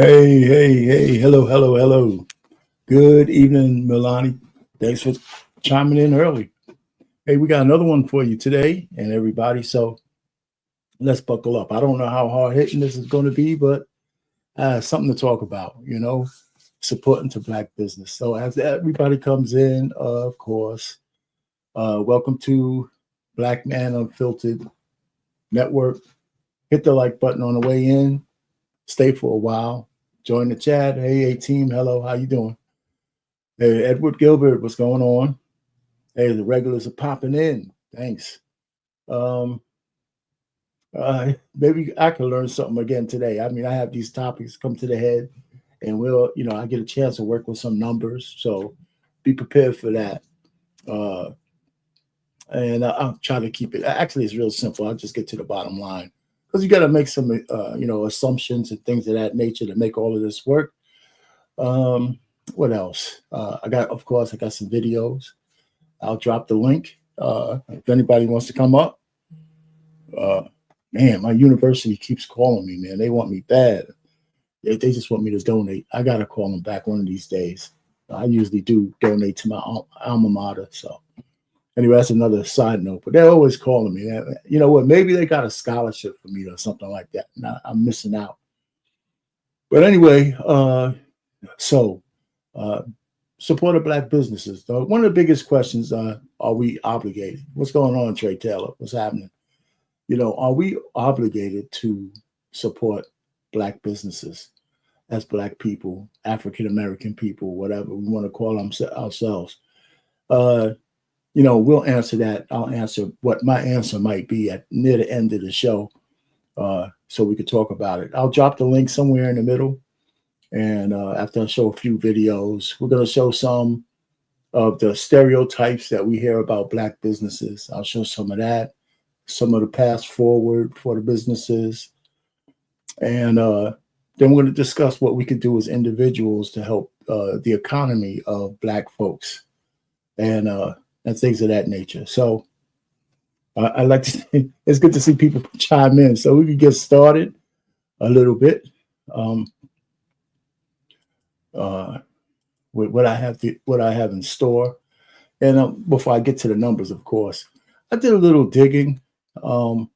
Hey, hello, hello, hello. Good evening, Milani. Thanks for chiming in early. Hey, we got another one for you today and everybody. So let's buckle up. I don't know how hard hitting this is going to be, but something to talk about, supporting to Black business. So as everybody comes in, of course, welcome to Black Man Unfiltered Network. Hit the like button on the way in. Stay for a while. Join the chat. Hey, team. Hello. How you doing? Hey, Edward Gilbert, what's going on? Hey, the regulars are popping in. Thanks. Um, Maybe I can learn something again today. I mean, I have these topics come to the head, and I get a chance to work with some numbers. So be prepared for that. Uh, and I'll try to keep it. Actually, it's real simple. I'll just get to the bottom line because you got to make some, assumptions and things of that nature to make all of this work. What else? Of course, I got some videos. I'll drop the link if anybody wants to come up. Uh, Man, my university keeps calling me, man. They want me bad. They just want me to donate. I got to call them back one of these days. I usually do donate to my alma mater. So, anyway, that's another side note. But they're always calling me. You know what? Maybe they got a scholarship for me or something like that. And I'm missing out. But anyway, so uh, support of Black businesses. One of the biggest questions are we obligated? What's going on, Trey Taylor? What's happening? Are we obligated to support Black businesses as Black people, African American people, whatever we want to call ourselves? We'll answer that. I'll answer what my answer might be at near the end of the show, so we could talk about it. I'll drop the link somewhere in the middle, and after I show a few videos, we're going to show some of the stereotypes that we hear about Black businesses. I'll show some of that, some of the path forward for the businesses. And then we're going to discuss what we could do as individuals to help the economy of Black folks and things of that nature. So I like to, it's good to see people chime in. So we can get started a little bit with what I have in store. And before I get to the numbers, of course, I did a little digging. One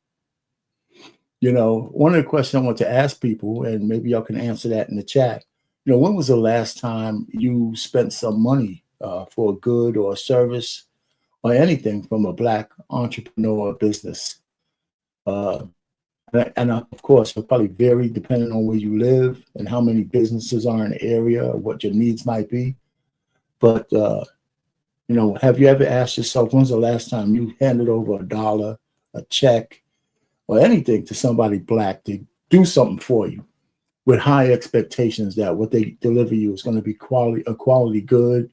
of the questions I want to ask people, and maybe y'all can answer that in the chat. When was the last time you spent some money for a good or a service or anything from a Black entrepreneur or business? Of course, it'll probably vary depending on where you live and how many businesses are in the area, or what your needs might be. But, have you ever asked yourself, when's the last time you handed over a dollar, a check, or anything to somebody Black to do something for you with high expectations that what they deliver you is going to be a quality good,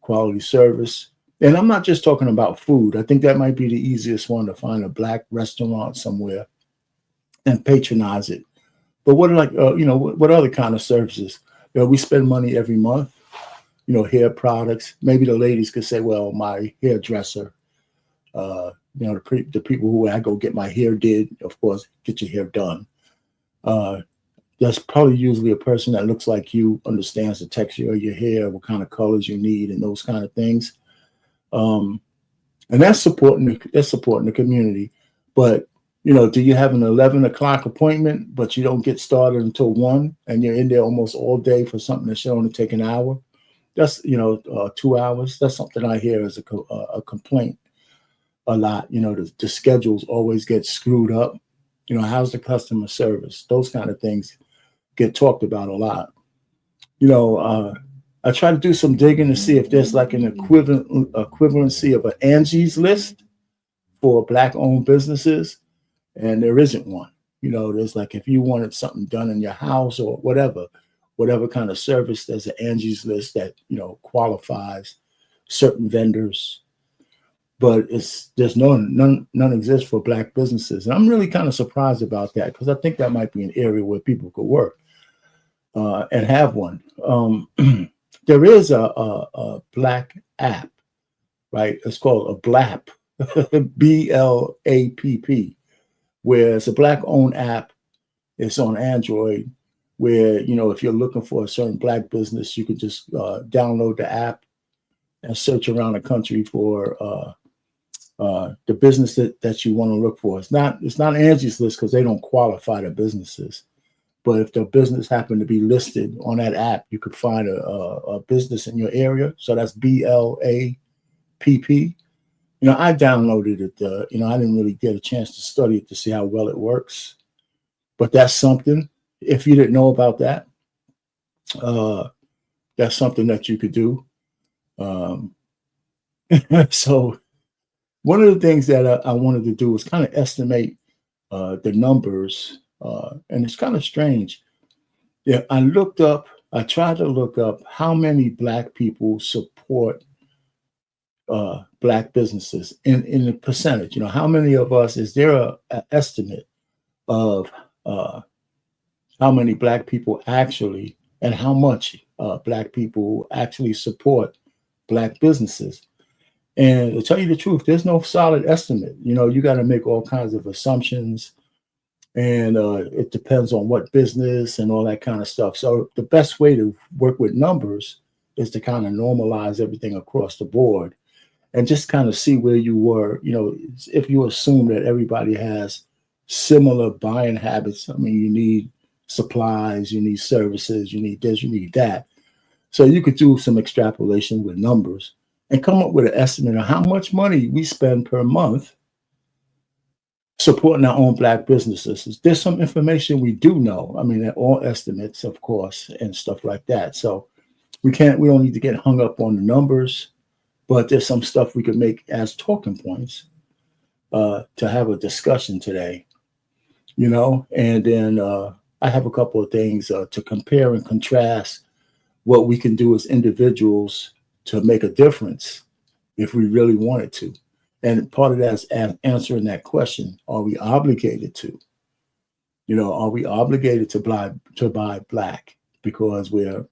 quality service? And I'm not just talking about food. I think that might be the easiest one, to find a Black restaurant somewhere and patronize it. But what what other kind of services? We spend money every month, hair products. Maybe the ladies could say, well, my hairdresser, the people who I go get my hair did, of course, get your hair done. That's probably usually a person that looks like you, understands the texture of your hair, what kind of colors you need, and those kind of things. And that's supporting the community. But do you have an 11 o'clock appointment, but you don't get started until 1, and you're in there almost all day for something that should only take an hour? That's 2 hours. That's something I hear as a complaint a lot. The schedules always get screwed up. How's the customer service? Those kind of things get talked about a lot. I try to do some digging to see if there's like an equivalency of an Angie's List for Black-owned businesses, and there isn't one. There's like, if you wanted something done in your house or whatever kind of service, there's an Angie's List that qualifies certain vendors. But there's none exists for Black businesses, and I'm really kind of surprised about that, because I think that might be an area where people could work and have one. There is a Black app, right? It's called a BLAP, BLAPP, where it's a Black-owned app. It's on Android. where, if you're looking for a certain black business, you could just download the app and search around the country for the business that you want to look for. It's not Angie's List because they don't qualify the businesses. But if the business happened to be listed on that app, you could find a business in your area. So that's BLAPP. I downloaded it. I didn't really get a chance to study it to see how well it works. But that's something. If you didn't know about that, that's something that you could do. So one of the things that I wanted to do was kind of estimate the numbers, and it's kind of strange. Yeah, I tried to look up how many black people support black businesses in the percentage. How many of us, is there an estimate of how many black people actually, and how much black people actually support black businesses? And to tell you the truth, there's no solid estimate. You got to make all kinds of assumptions, and it depends on what business and all that kind of stuff. So the best way to work with numbers is to kind of normalize everything across the board and just kind of see where you were. If you assume that everybody has similar buying habits, I mean, you need supplies, you need services, you need this, you need that. So you could do some extrapolation with numbers and come up with an estimate of how much money we spend per month supporting our own black businesses. There's some information we do know. I mean, they're all estimates, of course, and stuff like that. So we don't need to get hung up on the numbers, but there's some stuff we could make as talking points to have a discussion today, and then I have a couple of things to compare and contrast what we can do as individuals to make a difference if we really wanted to. And part of that is answering that question: are we obligated to? Are we obligated to buy black because we're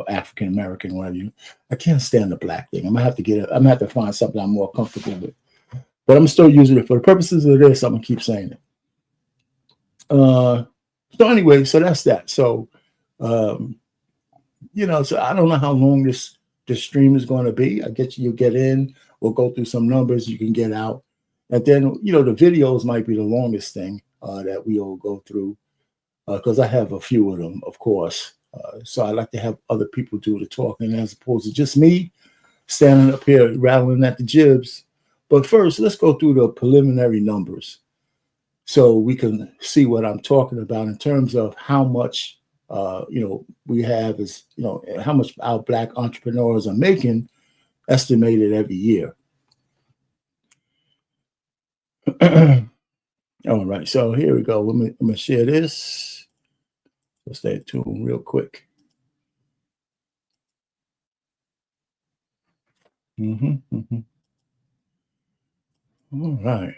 African American? Whatever. I can't stand the black thing. I'm gonna have to find something I'm more comfortable with. But I'm still using it for the purposes of this. I'm gonna keep saying it. So anyway, so that's that. So so I don't know how long this stream is going to be. I get you get in, we'll go through some numbers, you can get out. And then, the videos might be the longest thing that we all go through because I have a few of them, of course. So I like to have other people do the talking as opposed to just me standing up here rattling at the jibs. But first, let's go through the preliminary numbers so we can see what I'm talking about in terms of how much we have is, how much our black entrepreneurs are making estimated every year. All right, so here we go. I'm gonna share this. Let's stay tuned real quick. All right.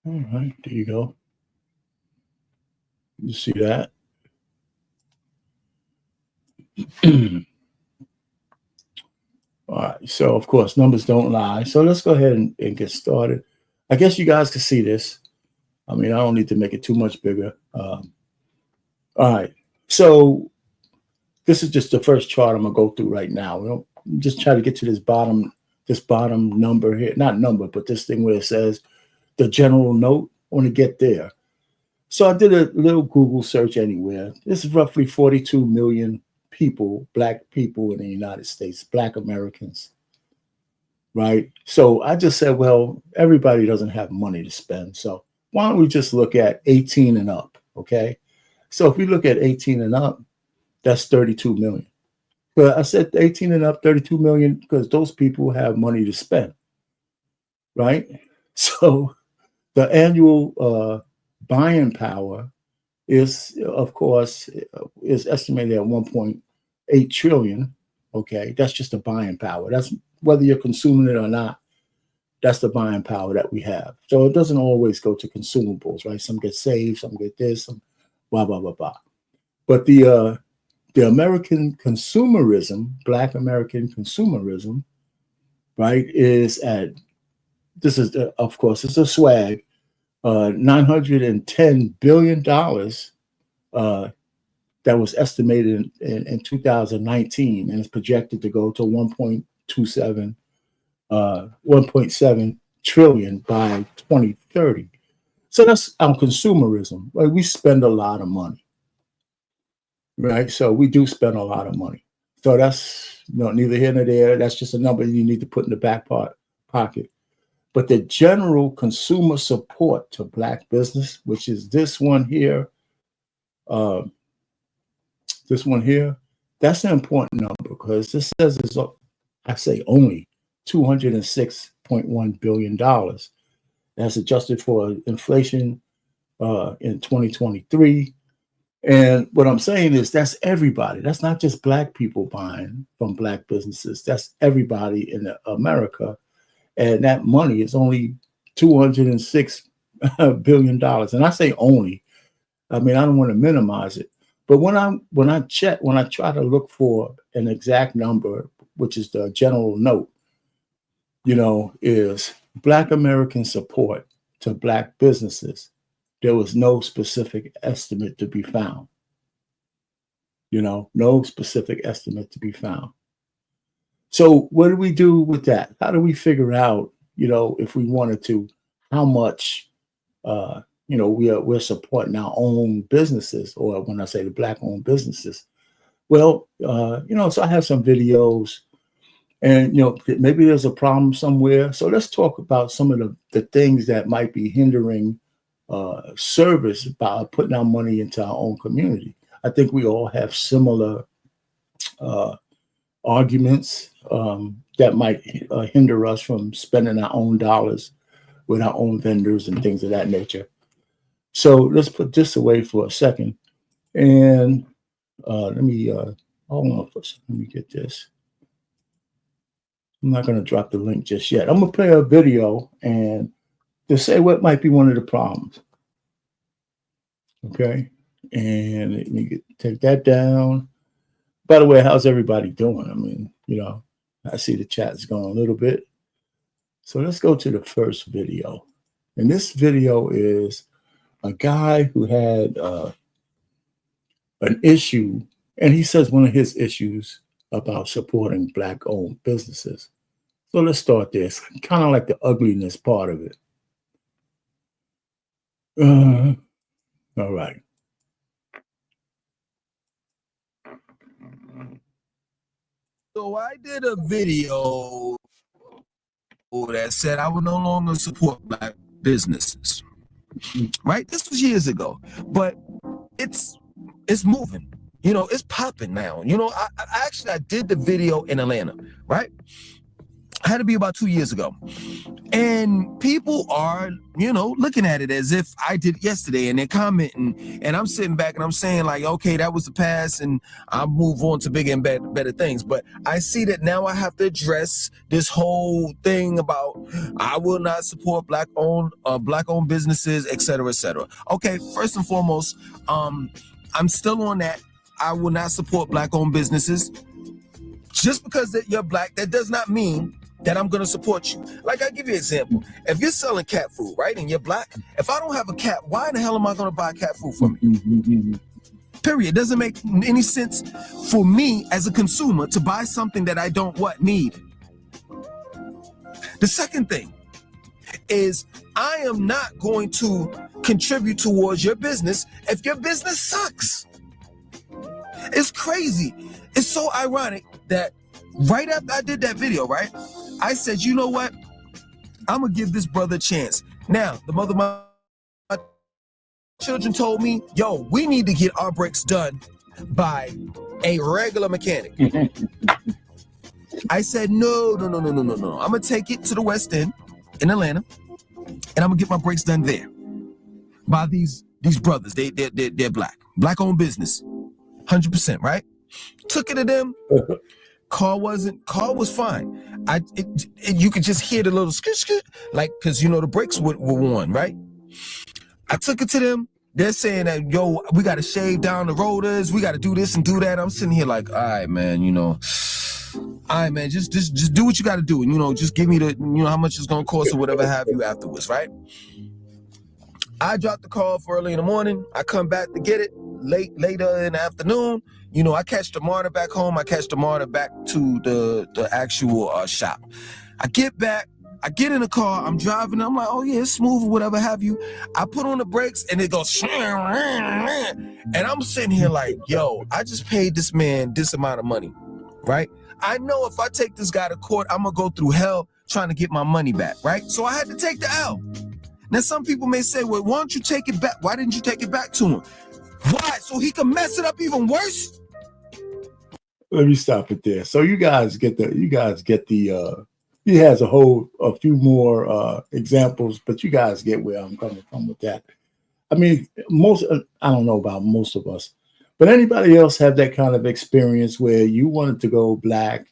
All right, there you go. You see that? All right, so of course, numbers don't lie. So let's go ahead and get started. I guess you guys can see this. I mean, I don't need to make it too much bigger. All right, so this is just the first chart I'm gonna go through right now. We'll just try to get to this bottom number here, not number, but this thing where it says the general note. I want to get there. So I did a little Google search anywhere. This is roughly 42 million people, black people in the United States, black Americans, right? So I just said, well, everybody doesn't have money to spend. So why don't we just look at 18 and up, okay? So if we look at 18 and up, that's 32 million. But I said 18 and up, 32 million, because those people have money to spend, right? So the annual buying power is, of course, is estimated at 1.8 trillion. Okay, that's just the buying power. That's whether you're consuming it or not. That's the buying power that we have. So it doesn't always go to consumables, right? Some get saved, some get this, some blah blah blah blah. But the American consumerism, Black American consumerism, right, is at, this is of course it's a swag. $910 billion that was estimated in 2019, and it's projected to go to 1.7 trillion by 2030. So that's our consumerism. Right? We spend a lot of money, right? So we do spend a lot of money. So that's neither here nor there. That's just a number you need to put in the back pocket. But the general consumer support to Black business, which is this one here, that's an important number because this says it's, I say, only $206.1 billion. That's adjusted for inflation in 2023. And what I'm saying is that's everybody. That's not just Black people buying from Black businesses. That's everybody in America. And that money is only $206 billion. And I say only. I mean, I don't want to minimize it. But when I try to look for an exact number, which is the general note, is Black American support to Black businesses, there was no specific estimate to be found. No specific estimate to be found. So what do we do with that? How do we figure out, if we wanted to, how much, we're supporting our own businesses, or when I say the Black-owned businesses? Well, so I have some videos, and maybe there's a problem somewhere. So let's talk about some of the things that might be hindering service by putting our money into our own community. I think we all have similar arguments that might hinder us from spending our own dollars with our own vendors and things of that nature. So let's put this away for a second, and let me hold on for a second. Let me get this. I'm not going to drop the link just yet. I'm going to play a video and to say what might be one of the problems. Okay, and let me take that down. By the way, how's everybody doing? I mean, I see the chat's going a little bit. So let's go to the first video. And this video is a guy who had an issue, and he says one of his issues about supporting Black-owned businesses. So let's start there. It's kind of like the ugliness part of it. All right. So I did a video that said I would no longer support Black businesses. Right? This was years ago, but it's moving. It's popping now. I did the video in Atlanta, right? It had to be about 2 years ago. And people are, looking at it as if I did yesterday, and they're commenting, and I'm sitting back and I'm saying like, okay, that was the past, and I'll move on to bigger and better things. But I see that now I have to address this whole thing about I will not support Black-owned businesses, et cetera, et cetera. Okay, first and foremost, I'm still on that. I will not support Black-owned businesses. Just because that you're Black, that does not mean that I'm gonna support you. Like, I'll give you an example. If you're selling cat food, right, and you're Black, if I don't have a cat, why the hell am I gonna buy cat food from you? Period. It doesn't make any sense for me as a consumer to buy something that I don't need. The second thing is I am not going to contribute towards your business if your business sucks. It's crazy. It's so ironic that right after I did that video, right, I said, you know what? I'm going to give this brother a chance. Now, the mother of my children told me, yo, we need to get our brakes done by a regular mechanic. I said, no. I'm going to take it to the West End in Atlanta, and I'm going to get my brakes done there by these brothers. They're Black-owned business, 100%, right? Took it to them. Car was fine. You could just hear the little skit, like, because the brakes were on, right? I took it to them. They're saying that, yo, we got to shave down the rotors. We got to do this and do that. I'm sitting here like, all right, man, just do what you got to do. And, just give me the, how much it's going to cost or whatever have you afterwards, right? I drop the car off early in the morning. I come back to get it later in the afternoon. You know, I catch the martyr back home. I catch the martyr back to the actual shop. I get back. I get in the car. I'm driving. I'm like, oh yeah, it's smooth or whatever have you. I put on the brakes and it goes, and I'm sitting here like, yo, I just paid this man this amount of money, right? I know if I take this guy to court, I'm gonna go through hell trying to get my money back, right? So I had to take the L. Now, some people may say, well, why don't you take it back? Why didn't you take it back to him? Why? So he can mess it up even worse? Let me stop it there. So you guys get the he has a few more examples, but you guys get where I'm coming from with that. I mean, I don't know about most of us, but anybody else have that kind of experience where you wanted to go black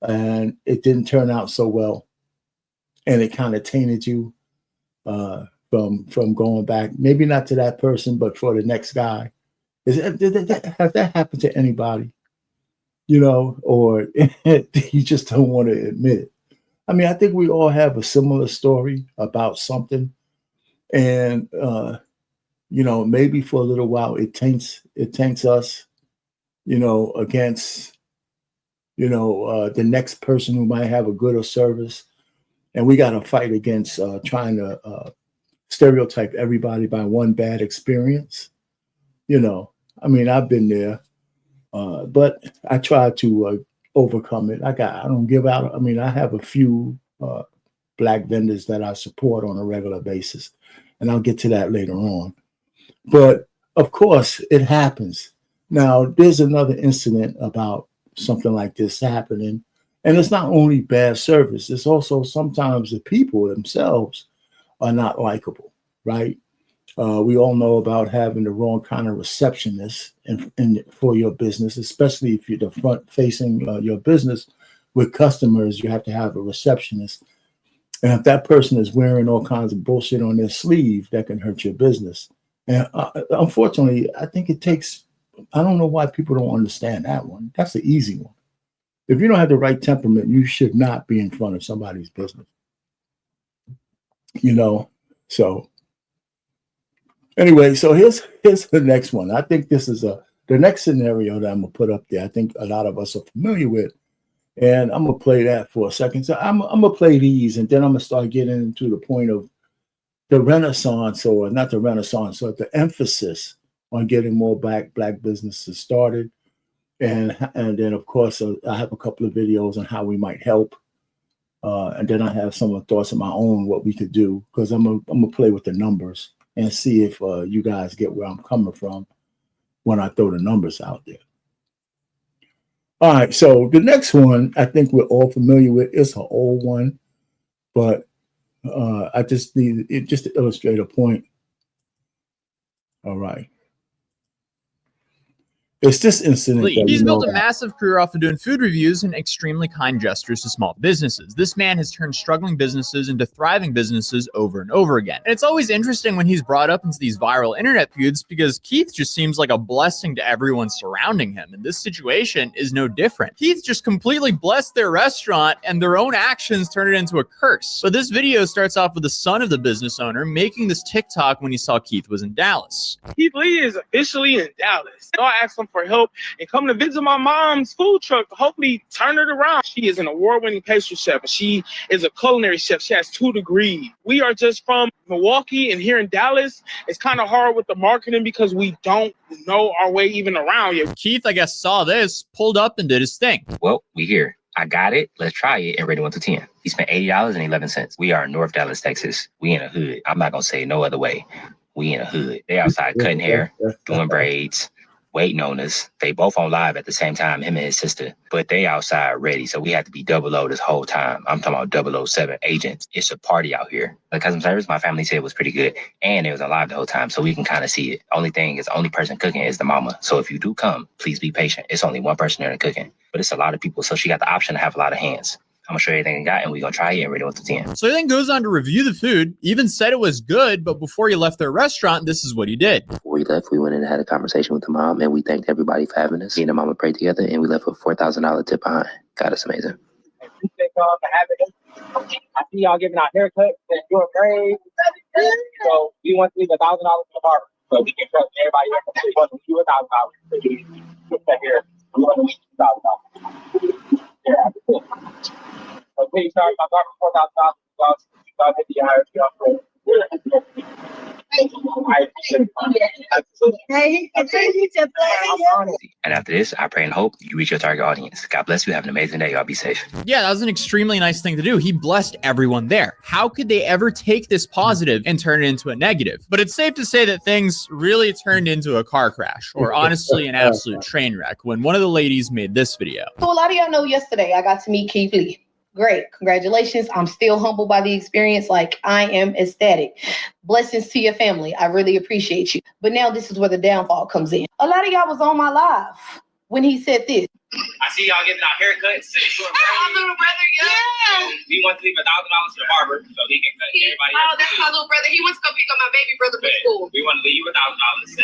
and it didn't turn out so well and it kind of tainted you from going back, maybe not to that person, but for the next guy? Has that happened to anybody? You know, or you just don't want to admit it? I mean, I think we all have a similar story about something, and you know, maybe for a little while it taints us, you know, against, you know, the next person who might have a gooder service, and we got to fight against trying to stereotype everybody by one bad experience. You know, I mean, I've been there, but I try to overcome it. I don't give out. I mean, I have a few black vendors that I support on a regular basis, and I'll get to that later on. But of course, it happens. Now, there's another incident about something like this happening, and it's not only bad service; it's also sometimes the people themselves are not likable, right? We all know about having the wrong kind of receptionist for your business, especially if you're the front facing your business with customers. You have to have a receptionist, and if that person is wearing all kinds of bullshit on their sleeve, that can hurt your business. And unfortunately, I think it takes. I don't know why people don't understand that one. That's the easy one. If you don't have the right temperament, you should not be in front of somebody's business. You know, so. Anyway, so here's the next one. I think this is the next scenario that I'm gonna put up there. I think a lot of us are familiar with, and I'm gonna play that for a second. So I'm gonna play these, and then I'm gonna start getting into the point of the renaissance, or not the renaissance, or the emphasis on getting more black businesses started, and then of course I have a couple of videos on how we might help, and then I have some thoughts of my own what we could do, because I'm gonna play with the numbers and see if you guys get where I'm coming from when I throw the numbers out there. All right, so the next one I think we're all familiar with. It's an old one, but I just need it just to illustrate a point. All right. It's this incident that He's built a about. massive career off of doing food reviews and extremely kind gestures to small businesses. This man has turned struggling businesses into thriving businesses over and over again. And it's always interesting when he's brought up into these viral internet feuds, because Keith just seems like a blessing to everyone surrounding him. And this situation is no different. Keith just completely blessed their restaurant, and their own actions turned it into a curse. But this video starts off with the son of the business owner making this TikTok when he saw Keith was in Dallas. Keith Lee is officially in Dallas. So I asked him for help and come to visit my mom's food truck to hopefully turn it around. She is an award-winning pastry chef. She is a culinary chef. She has 2 degrees. We are just from Milwaukee, and here in Dallas, it's kind of hard with the marketing because we don't know our way even around yet. Keith, I guess, saw this, pulled up, and did his thing. Well, we here. I got it. Let's try it. And rated 1 to 10. He spent $80.11. We are in North Dallas, Texas. We in a hood. I'm not gonna say no other way. We in a hood. They outside cutting hair, doing braids, waiting on us. They both on live at the same time, him and his sister, but they outside ready. So we had to be 00 this whole time. I'm talking about 007 agents. It's a party out here. The customer service, my family said, was pretty good, and it was on live the whole time, so we can kind of see it. Only thing is, the only person cooking is the mama. So if you do come, please be patient. It's only one person there cooking, but it's a lot of people, so she got the option to have a lot of hands. I'm gonna show you everything I got, and we're gonna try it and rate it 1 to 10. So he then goes on to review the food, even said it was good, but before he left their restaurant, this is what he did. Before we left, we went in and had a conversation with the mom, and we thanked everybody for having us. Me and the mama prayed together, and we left with a $4,000 tip behind. God, it's amazing. Appreciate y'all for having us. I see y'all giving out haircuts and doing braids. So we want to leave $1,000 for the barber, so we can trust everybody else. We want to leave you $1,000. So you put that here. We want to leave $2,000. Yeah. So please charge my barber $4,000. And after this, I pray and hope you reach your target audience. God bless you. Have an amazing day. Y'all be safe. Yeah, that was an extremely nice thing to do. He blessed everyone there. How could they ever take this positive and turn it into a negative? But it's safe to say that things really turned into a car crash, or honestly, an absolute train wreck when one of the ladies made this video. So a lot of y'all know yesterday I got to meet Keith Lee. Great. Congratulations. I'm still humbled by the experience. Like, I am ecstatic. Blessings to your family. I really appreciate you. But now this is where the downfall comes in. A lot of y'all was on my live when he said this. I see y'all getting our haircuts. My little brother, yeah. We want to leave $1,000 to the barber so he can cut everybody. Oh, that's my little brother. He went to go pick up my baby brother from school. We want to leave you $1,000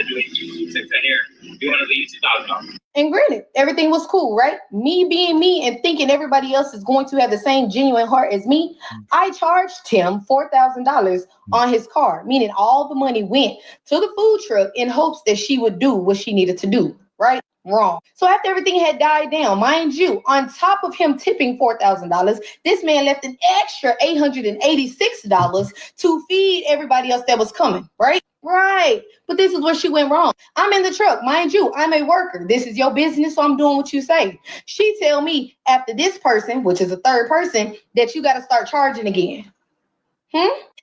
to cut hair. We want to leave you $2,000. And granted, everything was cool, right? Me being me and thinking everybody else is going to have the same genuine heart as me, I charged him $4,000 on his card, meaning all the money went to the food truck in hopes that she would do what she needed to do, right? Wrong. So after everything had died down, mind you, on top of him tipping $4,000, this man left an extra $886 to feed everybody else that was coming, right? Right. But this is where she went wrong. I'm in the truck. Mind you, I'm a worker. This is your business, so I'm doing what you say. She tell me after this person, which is a third person, that you got to start charging again.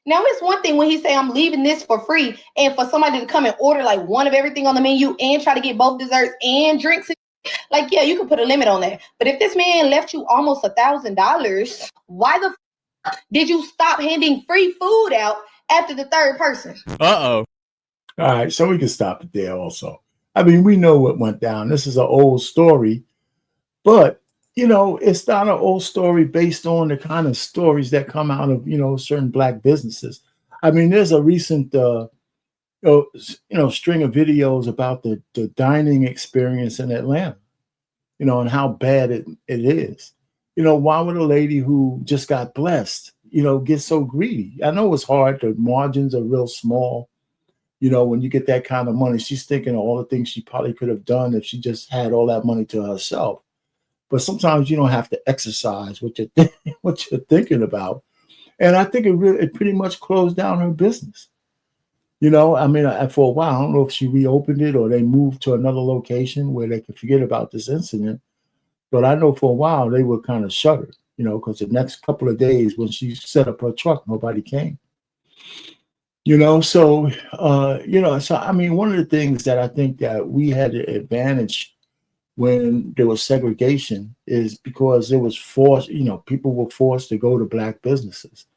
Now, it's one thing when he say I'm leaving this for free and for somebody to come and order like one of everything on the menu and try to get both desserts and drinks. Like, yeah, you can put a limit on that. But if this man left you almost $1,000, why the did you stop handing free food out after the third person? Uh-oh. All right, so we can stop it there also. I mean, we know what went down. This is an old story, but you know, it's not an old story based on the kind of stories that come out of, you know, certain Black businesses. I mean, there's a recent, string of videos about the dining experience in Atlanta, you know, and how bad it is. You know, why would a lady who just got blessed, you know, get so greedy? I know it's hard. The margins are real small. You know, when you get that kind of money, she's thinking of all the things she probably could have done if she just had all that money to herself. But sometimes you don't have to exercise what you're thinking about. And I think it pretty much closed down her business. You know, I mean, for a while, I don't know if she reopened it or they moved to another location where they could forget about this incident. But I know for a while they were kind of shuttered, you know, because the next couple of days when she set up her truck, nobody came. You know, so, so, I mean, one of the things that I think that we had an advantage when there was segregation is because it was forced, you know, people were forced to go to Black businesses.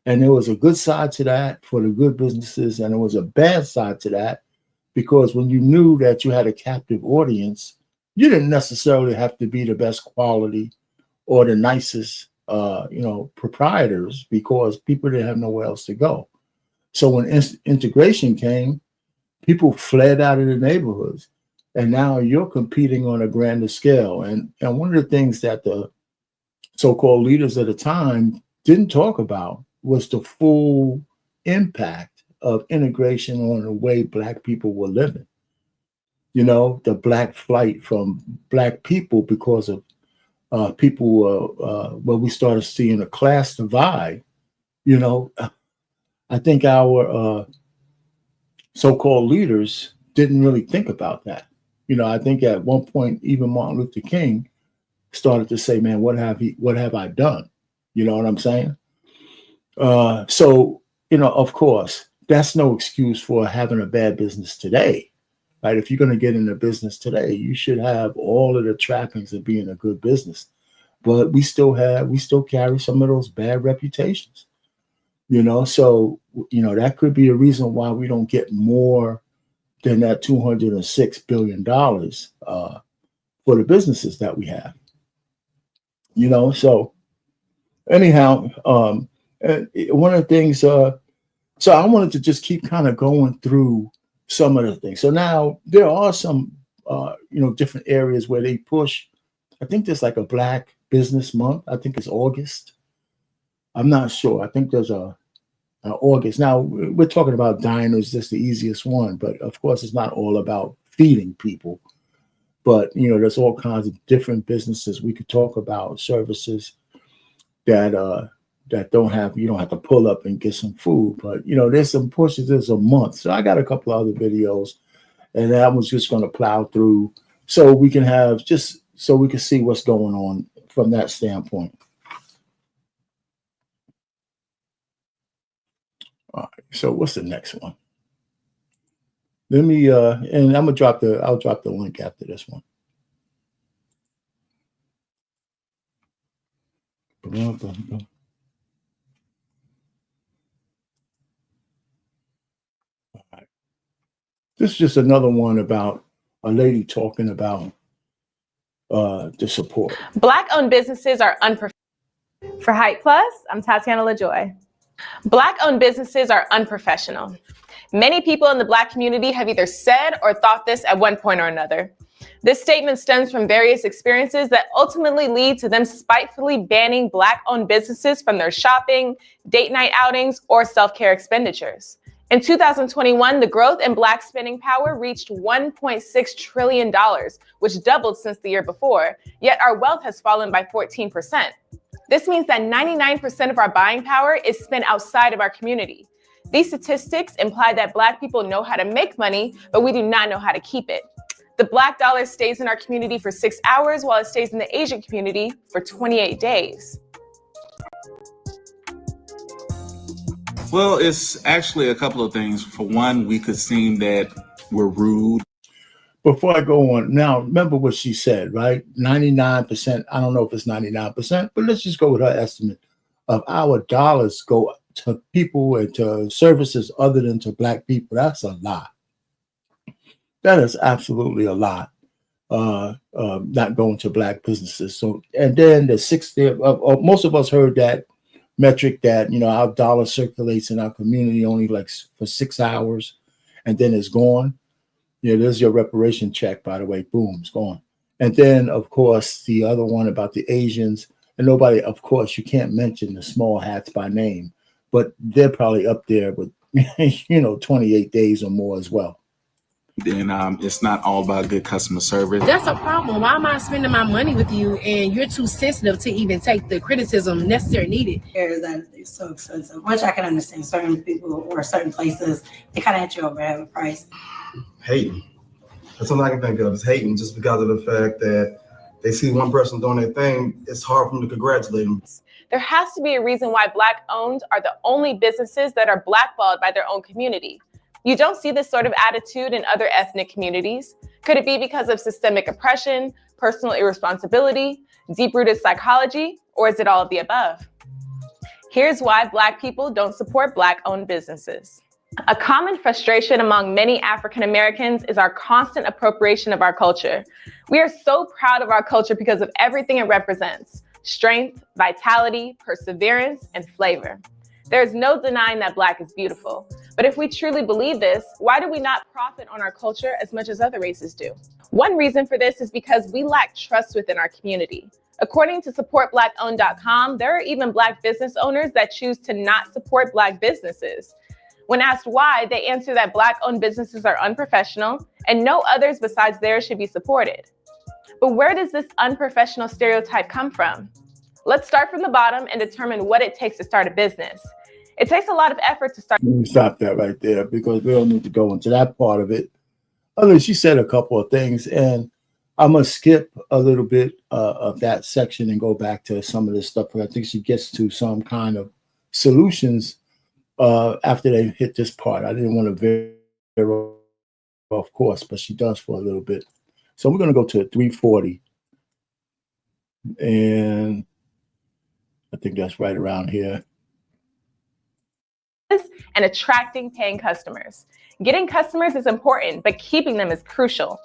And there was a good side to that for the good businesses, and there was a bad side to that because when you knew that you had a captive audience, you didn't necessarily have to be the best quality or the nicest, proprietors because people didn't have nowhere else to go. So when integration came, people fled out of the neighborhoods. And now you're competing on a grander scale. And one of the things that the so-called leaders at the time didn't talk about was the full impact of integration on the way Black people were living. You know, the Black flight from Black people because of where we started seeing a class divide. You know, I think our so-called leaders didn't really think about that. You know, I think at one point, even Martin Luther King started to say, man, what have I done? You know what I'm saying? So, you know, of course, that's no excuse for having a bad business today, right? If you're going to get into business today, you should have all of the trappings of being a good business. But we still carry some of those bad reputations, you know? So, you know, that could be a reason why we don't get more than that $206 billion for the businesses that we have. You know, so anyhow, one of the things, so I wanted to just keep kind of going through some of the things. So now there are some, different areas where they push. I think there's like a Black Business Month. I think it's August. I'm not sure. I think there's August. Now we're talking about diners, just the easiest one, but of course it's not all about feeding people. But there's all kinds of different businesses we could talk about, services that don't have, you don't have to pull up and get some food. But there's some pushes. There's a month, so I got a couple of other videos, and I was just going to plow through so we can see what's going on from that standpoint. All right, so what's the next one? Let me and I'll drop the link after this one. All right. This is just another one about a lady talking about the support. Black-owned businesses are unprofessional. For Hype Plus, I'm Tatiana LaJoy. Black-owned businesses are unprofessional. Many people in the Black community have either said or thought this at one point or another. This statement stems from various experiences that ultimately lead to them spitefully banning Black-owned businesses from their shopping, date night outings, or self-care expenditures. In 2021, the growth in Black spending power reached $1.6 trillion, which doubled since the year before, yet our wealth has fallen by 14%. This means that 99% of our buying power is spent outside of our community. These statistics imply that Black people know how to make money, but we do not know how to keep it. The Black dollar stays in our community for 6 hours, while it stays in the Asian community for 28 days. Well, it's actually a couple of things. For one, we could seem that we're rude. Before I go on, now remember what she said, right? 99%, I don't know if it's 99%, but let's just go with her estimate of our dollars go to people and to services other than to Black people. That's a lot. That is absolutely a lot. Not going to Black businesses. So, and then the 60, most of us heard that metric that, our dollar circulates in our community only like for 6 hours and then it's gone. There's your reparation check, by the way. Boom, it's gone. And then, of course, the other one about the Asians, and nobody, of course, you can't mention the small hats by name, but they're probably up there with, 28 days or more as well. And it's not all about good customer service. That's a problem. Why am I spending my money with you and you're too sensitive to even take the criticism necessary needed? Is that it's so expensive, which I can understand. Certain people or certain places, they kind of hit you over at a price. Hating. That's all I can think of is hating, just because of the fact that they see one person doing their thing. It's hard for them to congratulate them. There has to be a reason why Black-owned are the only businesses that are blackballed by their own community. You don't see this sort of attitude in other ethnic communities. Could it be because of systemic oppression, personal irresponsibility, deep-rooted psychology, or is it all of the above? Here's why Black people don't support Black-owned businesses. A common frustration among many African Americans is our constant appropriation of our culture. We are so proud of our culture because of everything it represents: strength, vitality, perseverance, and flavor. There is no denying that Black is beautiful. But if we truly believe this, why do we not profit on our culture as much as other races do? One reason for this is because we lack trust within our community. According to supportblackowned.com, there are even Black business owners that choose to not support Black businesses. When asked why, they answer that Black-owned businesses are unprofessional and no others besides theirs should be supported. But where does this unprofessional stereotype come from? Let's start from the bottom and determine what it takes to start a business. It takes a lot of effort to start. Let me stop that right there because we don't need to go into that part of it. Other she said a couple of things, and I'm going to skip a little bit of that section and go back to some of this stuff. But I think she gets to some kind of solutions after they hit this part. I didn't want to veer off course, but she does for a little bit. So we're going to go to 340. And I think that's right around here. And attracting paying customers. Getting customers is important, but keeping them is crucial.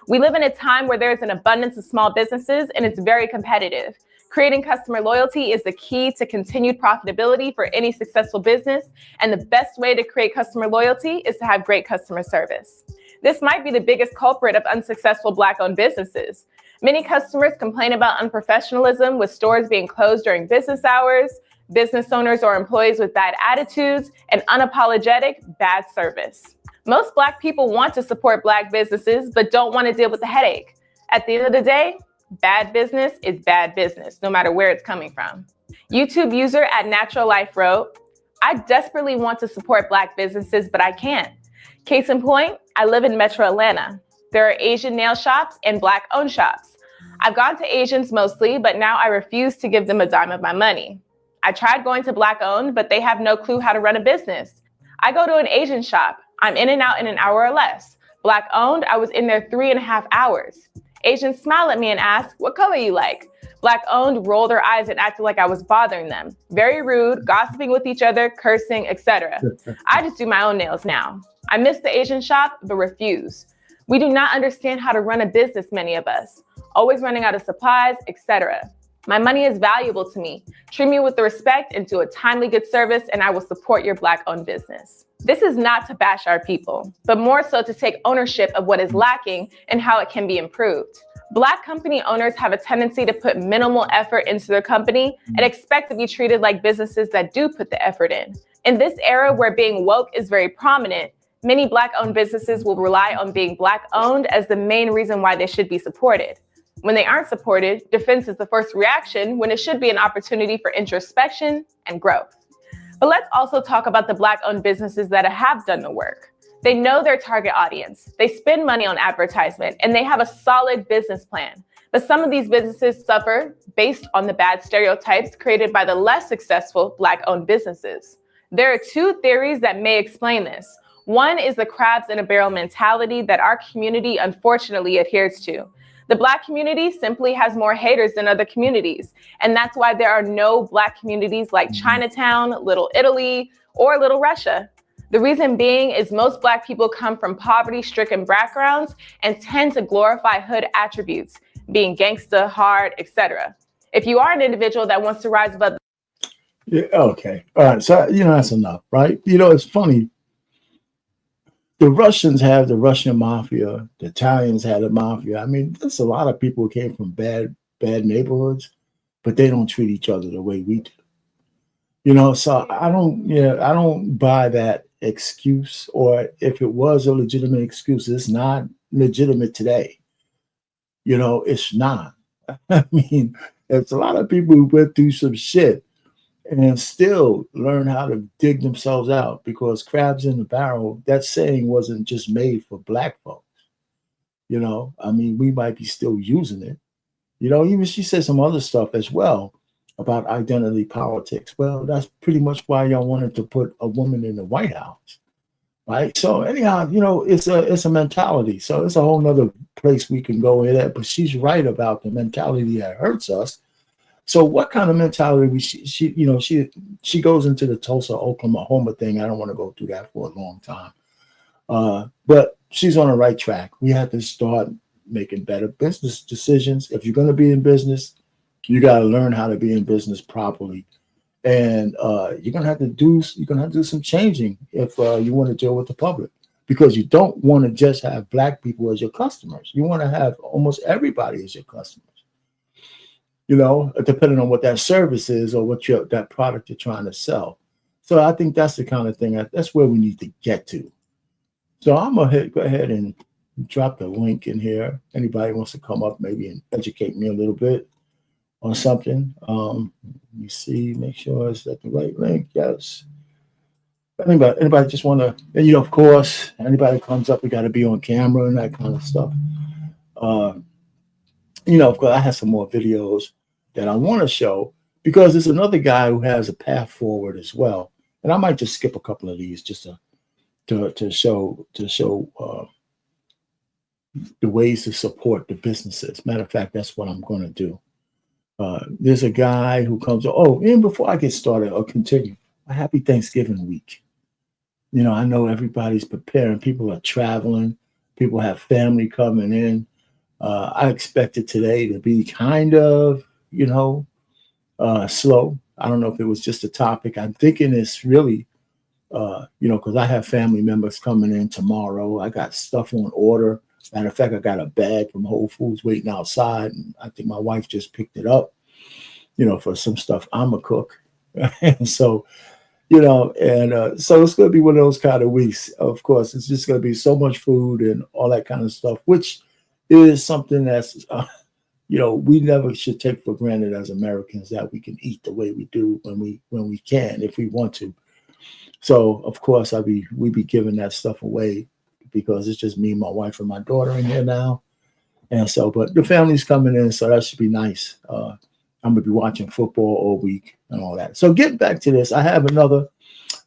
We live in a time where there is an abundance of small businesses and it's very competitive. Creating customer loyalty is the key to continued profitability for any successful business, and the best way to create customer loyalty is to have great customer service. This might be the biggest culprit of unsuccessful Black-owned businesses. Many customers complain about unprofessionalism, with stores being closed during business hours, business owners or employees with bad attitudes, and unapologetic bad service. Most Black people want to support Black businesses, but don't want to deal with the headache. At the end of the day, bad business is bad business, no matter where it's coming from. YouTube user at Natural Life wrote, I desperately want to support Black businesses, but I can't. Case in point, I live in Metro Atlanta. There are Asian nail shops and Black-owned shops. I've gone to Asians mostly, but now I refuse to give them a dime of my money. I tried going to Black-owned, but they have no clue how to run a business. I go to an Asian shop. I'm in and out in an hour or less. Black-owned, I was in there 3.5 hours. Asians smile at me and ask, what color you like? Black-owned roll their eyes and acted like I was bothering them. Very rude, gossiping with each other, cursing, etc. I just do my own nails now. I miss the Asian shop, but refuse. We do not understand how to run a business, many of us. Always running out of supplies, etc. My money is valuable to me. Treat me with the respect and do a timely good service, and I will support your Black-owned business. This is not to bash our people, but more so to take ownership of what is lacking and how it can be improved. Black company owners have a tendency to put minimal effort into their company and expect to be treated like businesses that do put the effort in. In this era where being woke is very prominent, many Black-owned businesses will rely on being Black-owned as the main reason why they should be supported. When they aren't supported, defense is the first reaction when it should be an opportunity for introspection and growth. But let's also talk about the Black-owned businesses that have done the work. They know their target audience, they spend money on advertisement, and they have a solid business plan. But some of these businesses suffer based on the bad stereotypes created by the less successful Black-owned businesses. There are two theories that may explain this. One is the crabs in a barrel mentality that our community unfortunately adheres to. The Black community simply has more haters than other communities, and that's why there are no Black communities like Chinatown, Little Italy, or Little Russia. The reason being is most Black people come from poverty-stricken backgrounds and tend to glorify hood attributes, being gangsta, hard, etc. If you are an individual that wants to rise above... Yeah, okay. All right. So, that's enough, right? It's funny. The Russians have the Russian mafia. The Italians had the mafia. I mean, there's a lot of people who came from bad neighborhoods, but they don't treat each other the way we do. So I don't buy that excuse, or if it was a legitimate excuse, it's not legitimate today. It's not. I mean, there's a lot of people who went through some shit and still learn how to dig themselves out, because crabs in the barrel, that saying wasn't just made for Black folks. I mean, we might be still using it. Even she said some other stuff as well about identity politics. Well, that's pretty much why y'all wanted to put a woman in the White House, right? So anyhow, it's a mentality. So it's a whole nother place we can go in at, but she's right about the mentality that hurts us. So what kind of mentality she goes into the Tulsa, Oklahoma thing. I don't want to go through that for a long time. But she's on the right track. We have to start making better business decisions. If you're going to be in business, you got to learn how to be in business properly. And you're going to have to do some changing if you want to deal with the public, because you don't want to just have Black people as your customers. You want to have almost everybody as your customers. Depending on what that service is or what that product you're trying to sell. So I think that's the kind of thing that's where we need to get to. So I'm going to go ahead and drop the link in here. Anybody wants to come up maybe and educate me a little bit on something. Let me see, make sure it's at the right link. Yes. Anybody just want to, and of course, anybody comes up, we got to be on camera and that kind of stuff. Of course, I have some more videos that I want to show, because there's another guy who has a path forward as well. And I might just skip a couple of these just to show the ways to support the businesses. Matter of fact, that's what I'm going to do. There's a guy who comes. Oh, and before I get started or continue, a happy Thanksgiving week. I know everybody's preparing. People are traveling. People have family coming in. I expected today to be kind of, slow. I don't know if it was just a topic. I'm thinking it's really, because I have family members coming in tomorrow. I got stuff on order. Matter of fact, I got a bag from Whole Foods waiting outside, and I think my wife just picked it up, for some stuff I'm a cook. And so, you know, and so it's going to be one of those kind of weeks. Of course, it's just going to be so much food and all that kind of stuff, which is something that's, you know, we never should take for granted as Americans, that we can eat the way we do when we can, if we want to. So of course, we be giving that stuff away because it's just me, my wife, and my daughter in here now. And so, but the family's coming in, so that should be nice. I'm gonna be watching football all week and all that. So getting back to this, I have another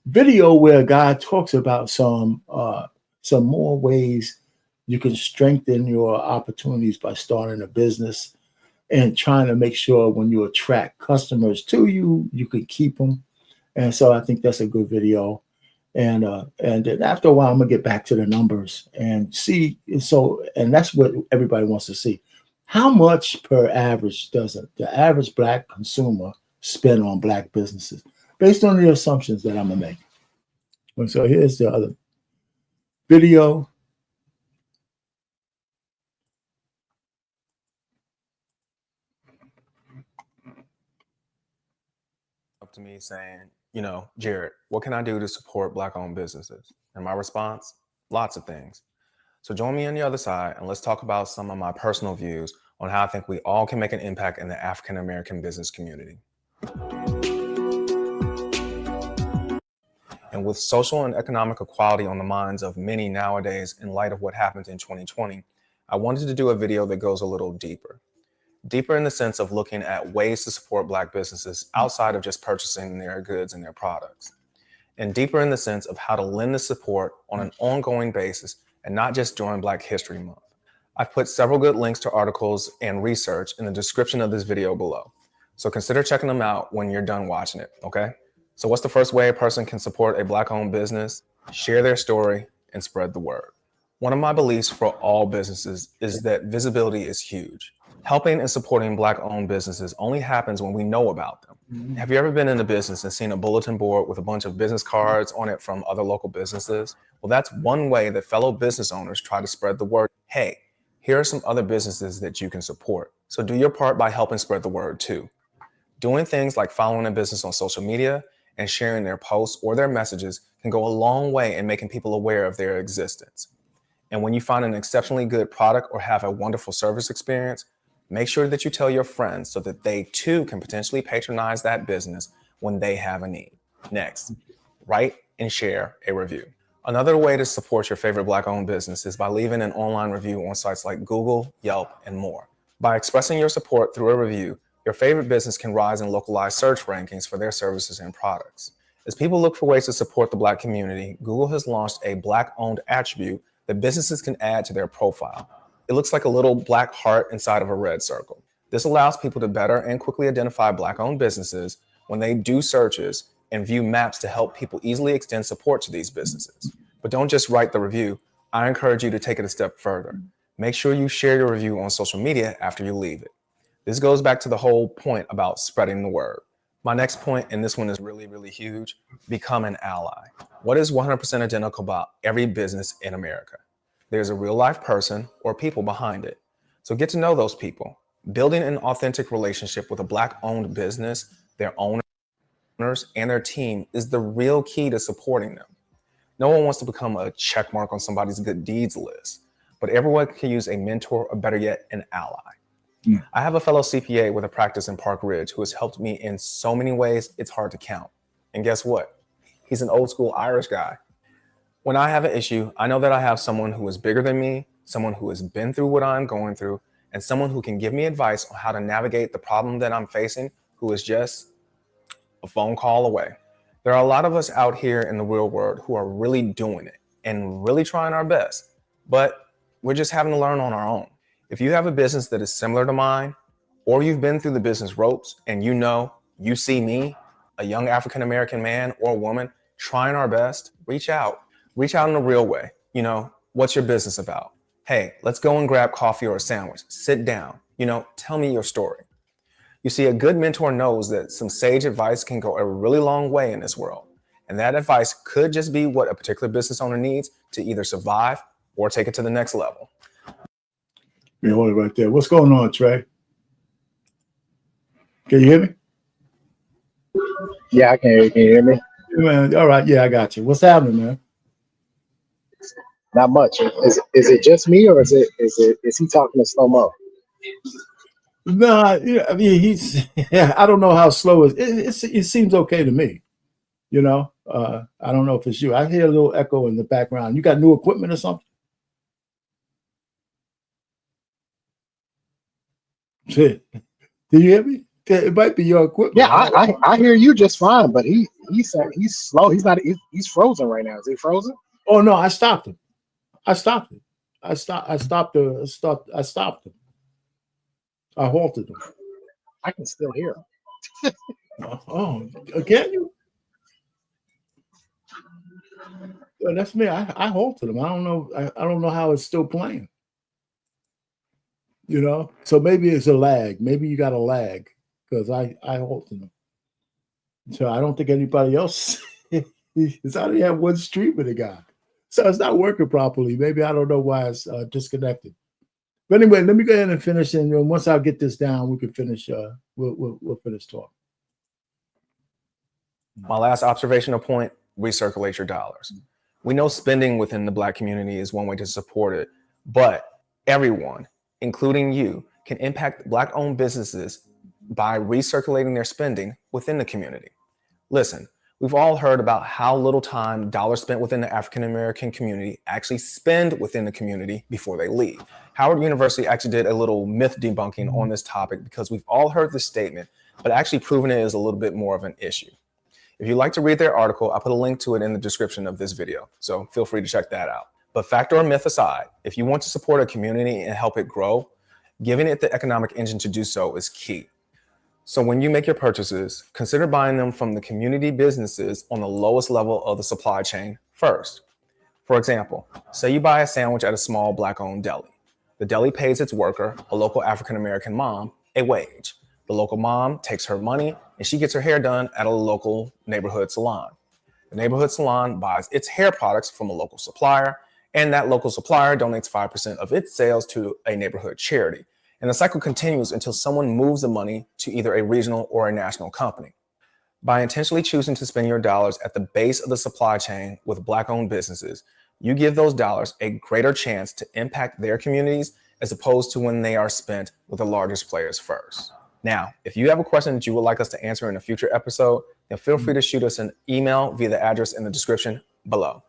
video where a guy talks about some more ways you can strengthen your opportunities by starting a business and trying to make sure when you attract customers to you, you can keep them. And so I think that's a good video. And then after a while, I'm gonna get back to the numbers and see. So, and that's what everybody wants to see. How much per average does the average Black consumer spend on Black businesses, based on the assumptions that I'm gonna make? And so here's the other video. Up to me saying, you know, Jared, what can I do to support Black-owned businesses? And my response, lots of things. So join me on the other side and let's talk about some of my personal views on how I think we all can make an impact in the African-American business community. And with social and economic equality on the minds of many nowadays in light of what happened in 2020, I wanted to do a video that goes a little deeper. Deeper in the sense of looking at ways to support Black businesses outside of just purchasing their goods and their products. And deeper in the sense of how to lend the support on an ongoing basis and not just during Black History Month. I've put several good links to articles and research in the description of this video below. So consider checking them out when you're done watching it, okay? So what's the first way a person can support a Black-owned business? Share their story and spread the word. One of my beliefs for all businesses is that visibility is huge. Helping and supporting Black-owned businesses only happens when we know about them. Have you ever been in a business and seen a bulletin board with a bunch of business cards on it from other local businesses? Well, that's one way that fellow business owners try to spread the word. Hey, here are some other businesses that you can support. So do your part by helping spread the word too. Doing things like following a business on social media and sharing their posts or their messages can go a long way in making people aware of their existence. And when you find an exceptionally good product or have a wonderful service experience, make sure that you tell your friends so that they too can potentially patronize that business when they have a need. Next, write and share a review. Another way to support your favorite Black-owned business is by leaving an online review on sites like Google, Yelp, and more. By expressing your support through a review, your favorite business can rise in localized search rankings for their services and products. As people look for ways to support the Black community, Google has launched a Black-owned attribute that businesses can add to their profile. It looks like a little black heart inside of a red circle. This allows people to better and quickly identify Black-owned businesses when they do searches and view maps to help people easily extend support to these businesses. But don't just write the review. I encourage you to take it a step further. Make sure you share your review on social media after you leave it. This goes back to the whole point about spreading the word. My next point, and this one is really, really huge, become an ally. What is 100% identical about every business in America? There's a real life person or people behind it. So get to know those people. Building an authentic relationship with a Black-owned business, their owners, and their team is the real key to supporting them. No one wants to become a check mark on somebody's good deeds list, but everyone can use a mentor or better yet, an ally. I have a fellow CPA with a practice in Park Ridge who has helped me in so many ways, it's hard to count. And guess what? He's an old school Irish guy. When I have an issue, I know that I have someone who is bigger than me, someone who has been through what I'm going through, and someone who can give me advice on how to navigate the problem that I'm facing, who is just a phone call away. There are a lot of us out here in the real world who are really doing it and really trying our best, but we're just having to learn on our own. If you have a business that is similar to mine, or you've been through the business ropes and you know, you see me, a young African-American man or woman trying our best, reach out. Reach out in a real way. You know, what's your business about? Hey, let's go and grab coffee or a sandwich. Sit down. You know, tell me your story. You see, a good mentor knows that some sage advice can go a really long way in this world. And that advice could just be what a particular business owner needs to either survive or take it to the next level. Yeah, hold it right there. What's going on, Trey? Can you hear me? Yeah, I can hear you. Can you hear me? Yeah, man. All right. Yeah, I got you. What's happening, man? Not much. Is it just me, or is he talking in slow mo? No, yeah, I mean he's. Yeah, I don't know how slow it seems okay to me. You know, I don't know if it's you. I hear a little echo in the background. You got new equipment or something? Shit. Do you hear me? It might be your equipment. Yeah, I hear you just fine, but he's slow. He's not. He's frozen right now. Is he frozen? Oh no, I stopped him. I stopped him. I stopped him. I halted him. I can still hear him. Oh, can you? Well, that's me. I halted him. I don't know. I don't know how it's still playing. You know, so maybe it's a lag. Maybe you got a lag because I halted him. So I don't think anybody else. It's I only have one stream of the guy, so it's not working properly. Maybe I don't know why it's disconnected. But anyway, let me go ahead and finish, and once I get this down, we can finish. We'll finish talk. My last observational point: recirculate your dollars. We know spending within the Black community is one way to support it, but everyone, including you, can impact Black-owned businesses by recirculating their spending within the community. Listen, we've all heard about how little time dollars spent within the African American community actually spend within the community before they leave. Howard University actually did a little myth debunking on this topic because we've all heard this statement, but actually proving it is a little bit more of an issue. If you'd like to read their article, I put a link to it in the description of this video, so feel free to check that out. But fact or myth aside, if you want to support a community and help it grow, giving it the economic engine to do so is key. So when you make your purchases, consider buying them from the community businesses on the lowest level of the supply chain first. For example, say you buy a sandwich at a small Black-owned deli. The deli pays its worker, a local African-American mom, a wage. The local mom takes her money and she gets her hair done at a local neighborhood salon. The neighborhood salon buys its hair products from a local supplier, and that local supplier donates 5% of its sales to a neighborhood charity. And the cycle continues until someone moves the money to either a regional or a national company. By intentionally choosing to spend your dollars at the base of the supply chain with Black-owned businesses, you give those dollars a greater chance to impact their communities as opposed to when they are spent with the largest players first. Now, if you have a question that you would like us to answer in a future episode, then feel free to shoot us an email via the address in the description below.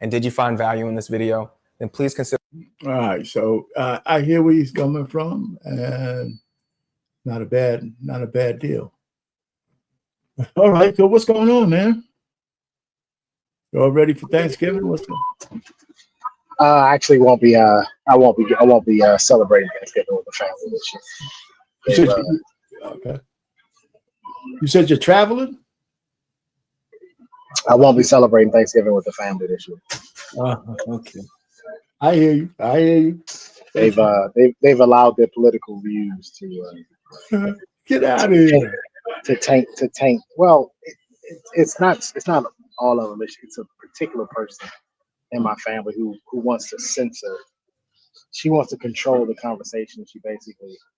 And did you find value in this video? Then please consider. All right, so I hear where he's coming from, and not a bad deal. All right, so what's going on, man? You all ready for Thanksgiving? What's going? Actually, won't be. I won't be celebrating Thanksgiving with the family this year. Okay. You said you're traveling? I won't be celebrating Thanksgiving with the family this year. Okay. I hear you. They've allowed their political views to get out of here. To taint. Well, it's not all of them. It's a particular person in my family who wants to censor. She wants to control the conversation.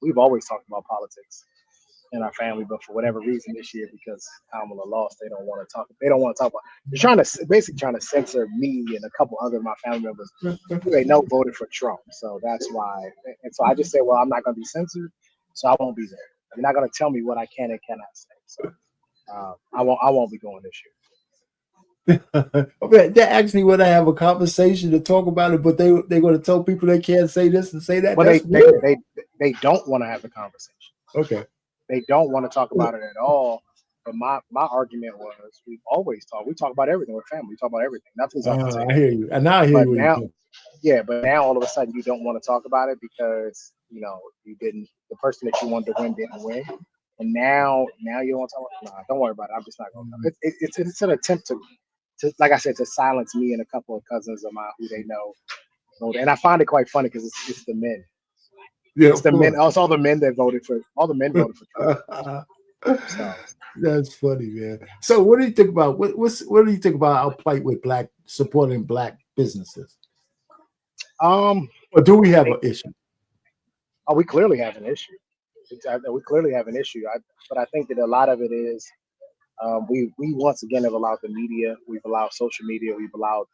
We've always talked about politics in our family, but for whatever reason this year, because Kamala lost, they don't want to talk about. They're basically trying to censor me and a couple other of my family members who they know voted for Trump. So that's why. And so I just say, well, I'm not going to be censored, so I won't be there. You're not going to tell me what I can and cannot say. So I won't be going this year. Okay, they asked me when I have a conversation to talk about it, but they're going to tell people they can't say this and say that. Well, they don't want to have the conversation. Okay. They don't want to talk about it at all. But my argument was, we talk about everything. We're family. We talk about everything. Nothing's off the table. I hear you. And now I hear you. But now all of a sudden you don't want to talk about it because the person that you wanted to win didn't win. And now you want to talk about it? Nah, don't worry about it. I'm just not going to. It's an attempt to, like I said, to silence me and a couple of cousins of mine who they know. And I find it quite funny because it's the men. Yeah, it's the men. It's all the men that voted for. All the men voted for Trump. So that's funny, man. So what do you think about what do you think about our plight with supporting Black businesses? Or do we have an issue? Oh, we clearly have an issue. We clearly have an issue. But I think that a lot of it is We once again have allowed the media, we've allowed social media, we've allowed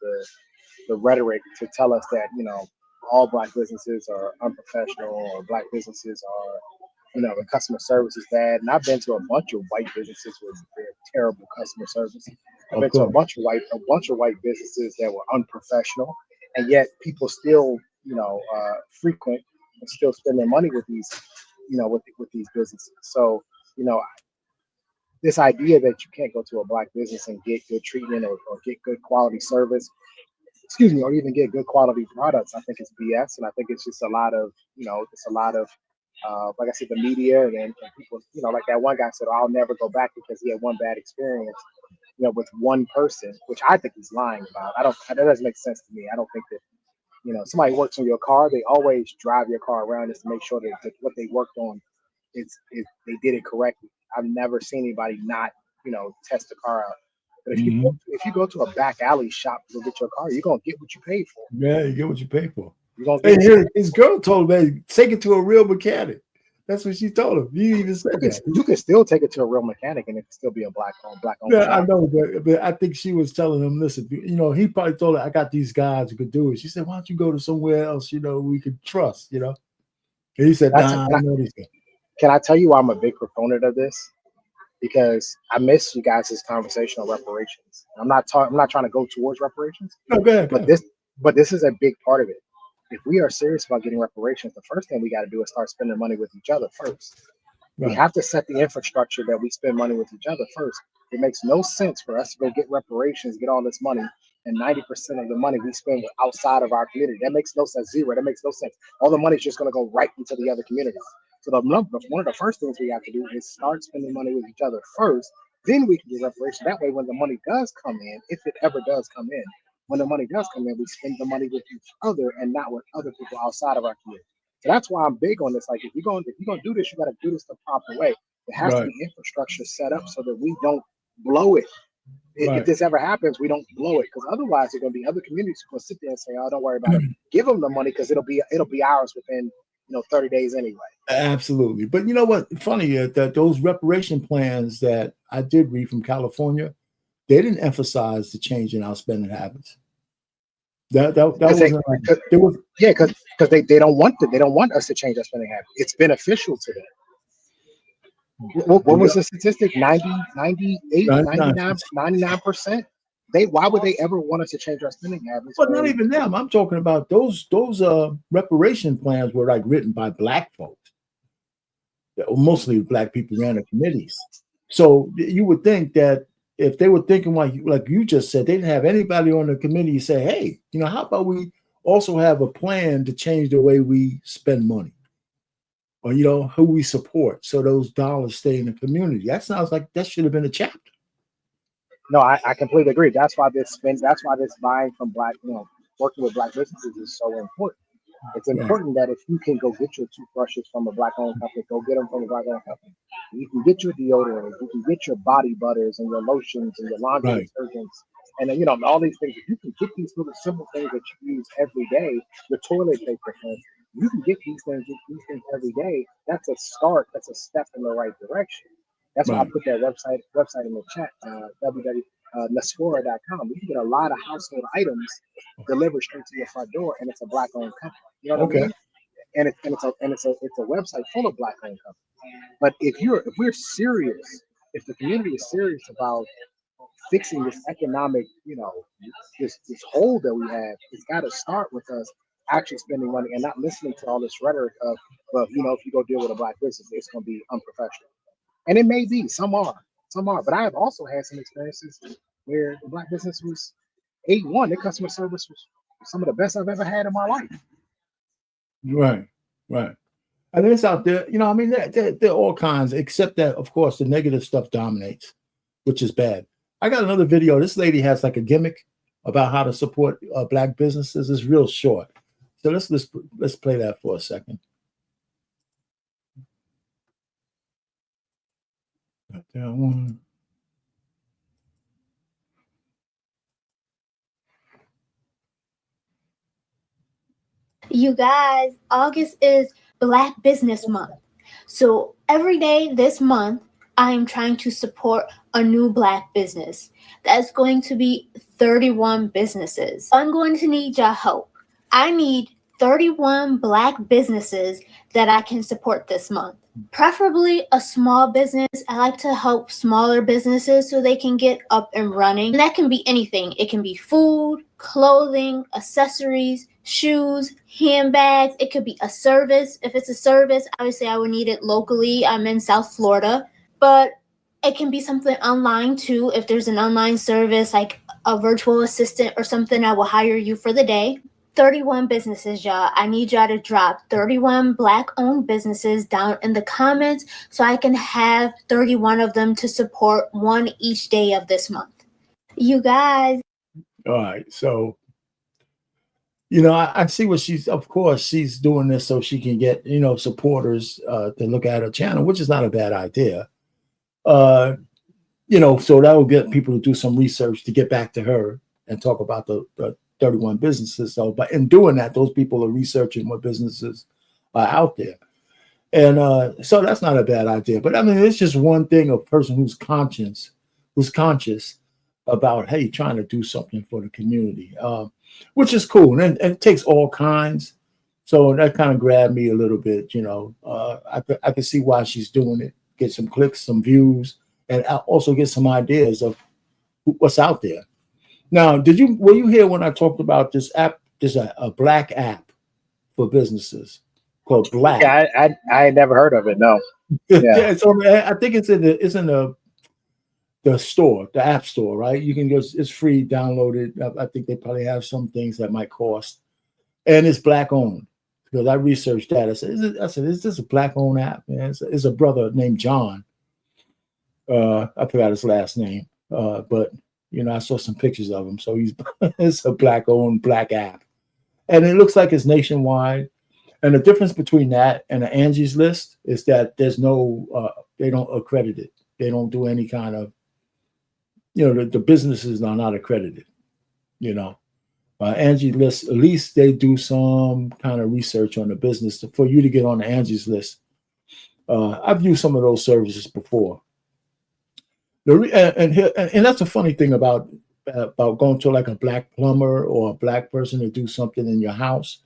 the rhetoric to tell us that, you know, all black businesses are unprofessional or black businesses are, you know, the customer service is bad. And I've been to a bunch of white businesses with terrible customer service. I've been to a bunch of white businesses that were unprofessional, and yet people still, you know, frequent and still spend their money with these, you know, with these businesses. So, you know, this idea that you can't go to a black business and get good treatment or get good quality service, excuse me, or even get good quality products, I think it's BS. And I think it's just a lot of, you know, it's a lot of, like I said, the media and people, you know, like that one guy said, I'll never go back because he had one bad experience, you know, with one person, which I think he's lying about. That doesn't make sense to me. I don't think that, you know, somebody works on your car, they always drive your car around just to make sure that what they worked on is they did it correctly. I've never seen anybody not, you know, test the car out. But if you go to a back alley shop to get your car, you're gonna get what you paid for. Yeah, you get what you pay for. You're gonna get his girl told him, man, take it to a real mechanic. That's what she told him. You even said that. You can still take it to a real mechanic and it can still be a black owned Yeah, shop. I know, but I think she was telling him, listen, you know, he probably told her, I got these guys who could do it. She said, why don't you go to somewhere else, you know, we could trust, you know? And he said, nah, I know these guys. Can I tell you why I'm a big proponent of this? Because I miss you guys' conversation on reparations. I'm not trying to go towards reparations. No, go ahead, but this is a big part of it. If we are serious about getting reparations, the first thing we got to do is start spending money with each other first. Right. We have to set the infrastructure that we spend money with each other first. It makes no sense for us to go get reparations, get all this money, and 90% of the money we spend outside of our community. That makes no sense. Zero. That makes no sense. All the money is just going to go right into the other communities. So one of the first things we have to do is start spending money with each other first. Then we can do reparations. That way, when the money does come in, if it ever does come in, when the money does come in, we spend the money with each other and not with other people outside of our community. So that's why I'm big on this. Like, if you're gonna do this, you got to do this the proper way. It has to be infrastructure set up so that we don't blow it. If this ever happens, we don't blow it, because otherwise, there's gonna be other communities who will sit there and say, "Oh, don't worry about it. Give them the money because it'll be ours within 30 days anyway." Absolutely. But you know what? Funny that those reparation plans that I did read from California, they didn't emphasize the change in our spending habits. That wasn't like there was. Yeah, because they don't want us to change our spending habits. It's beneficial to them. What was the statistic? 90, 98, 99, 99%? Why would they ever want us to change our spending habits? But not even them. I'm talking about those reparation plans were like written by black folks. Mostly black people ran the committees. So you would think that if they were thinking like you just said, they didn't have anybody on the committee say, hey, you know, how about we also have a plan to change the way we spend money, or, you know, who we support, so those dollars stay in the community. That sounds like that should have been a chapter. No, I completely agree. That's why this buying from black, working with black businesses is so important. It's important that if you can go get your toothbrushes from a black-owned company, go get them from a black-owned company. You can get your deodorant, you can get your body butters and your lotions and your laundry detergents, and all these things. If you can get these little simple things that you use every day, your toilet paper, you can get these things every day. That's a start. That's a step in the right direction. That's why I put that website in the chat, www.naspora.com. You can get a lot of household items delivered straight to your front door, and it's a black-owned company. You know what I mean? And it's a website full of black-owned companies. But if we're serious, if the community is serious about fixing this economic, this hole that we have, it's got to start with us actually spending money and not listening to all this rhetoric of, well, if you go deal with a black business, it's going to be unprofessional. And it may be, some are, but I have also had some experiences where the black business was A1. Their customer service was some of the best I've ever had in my life. Right. And it's out there, I mean, there are all kinds, except that, of course, the negative stuff dominates, which is bad. I got another video. This lady has like a gimmick about how to support black businesses. It's real short. So let's play that for a second. Got that one. You guys, August is Black Business Month. So every day this month, I am trying to support a new Black business. That's going to be 31 businesses. I'm going to need your help. I need 31 Black businesses that I can support this month. Preferably a small business. I like to help smaller businesses so they can get up and running. And that can be anything. It can be food, clothing, accessories, shoes, handbags. It could be a service. If it's a service, obviously I would need it locally. I'm in South Florida. But it can be something online too. If there's an online service like a virtual assistant or something, I will hire you for the day. 31 businesses, y'all. I need y'all to drop 31 Black-owned businesses down in the comments so I can have 31 of them to support one each day of this month. You guys. All right. So, you know, I see what of course, she's doing this so she can get, you know, supporters to look at her channel, which is not a bad idea. You know, so that will get people to do some research to get back to her and talk about the 31 businesses. So, but in doing that, those people are researching what businesses are out there. And so that's not a bad idea. But I mean, it's just one thing, a person who's conscious about, hey, trying to do something for the community, which is cool. And it takes all kinds. So that kind of grabbed me a little bit, you know. I could see why she's doing it, get some clicks, some views, and also get some ideas of what's out there. Now, were you here when I talked about this app? There's a Black app for businesses called Black. Yeah, I never heard of it. No. Yeah. So I think it's in the store, the app store, right? You can it's free, download it. I think they probably have some things that might cost, and it's Black owned because I researched that. I said, is this a Black owned app? Man, it's a brother named John. I forgot his last name, but you know, I saw some pictures of him. So it's a Black-owned Black app. And it looks like it's nationwide. And the difference between that and the Angie's List is that there's no, they don't accredit it. They don't do any kind of, you know, the businesses are not accredited, you know. Angie's List, at least they do some kind of research on the business for you to get on the Angie's List. I've used some of those services before. And that's a funny thing about going to like a Black plumber or a Black person to do something in your house.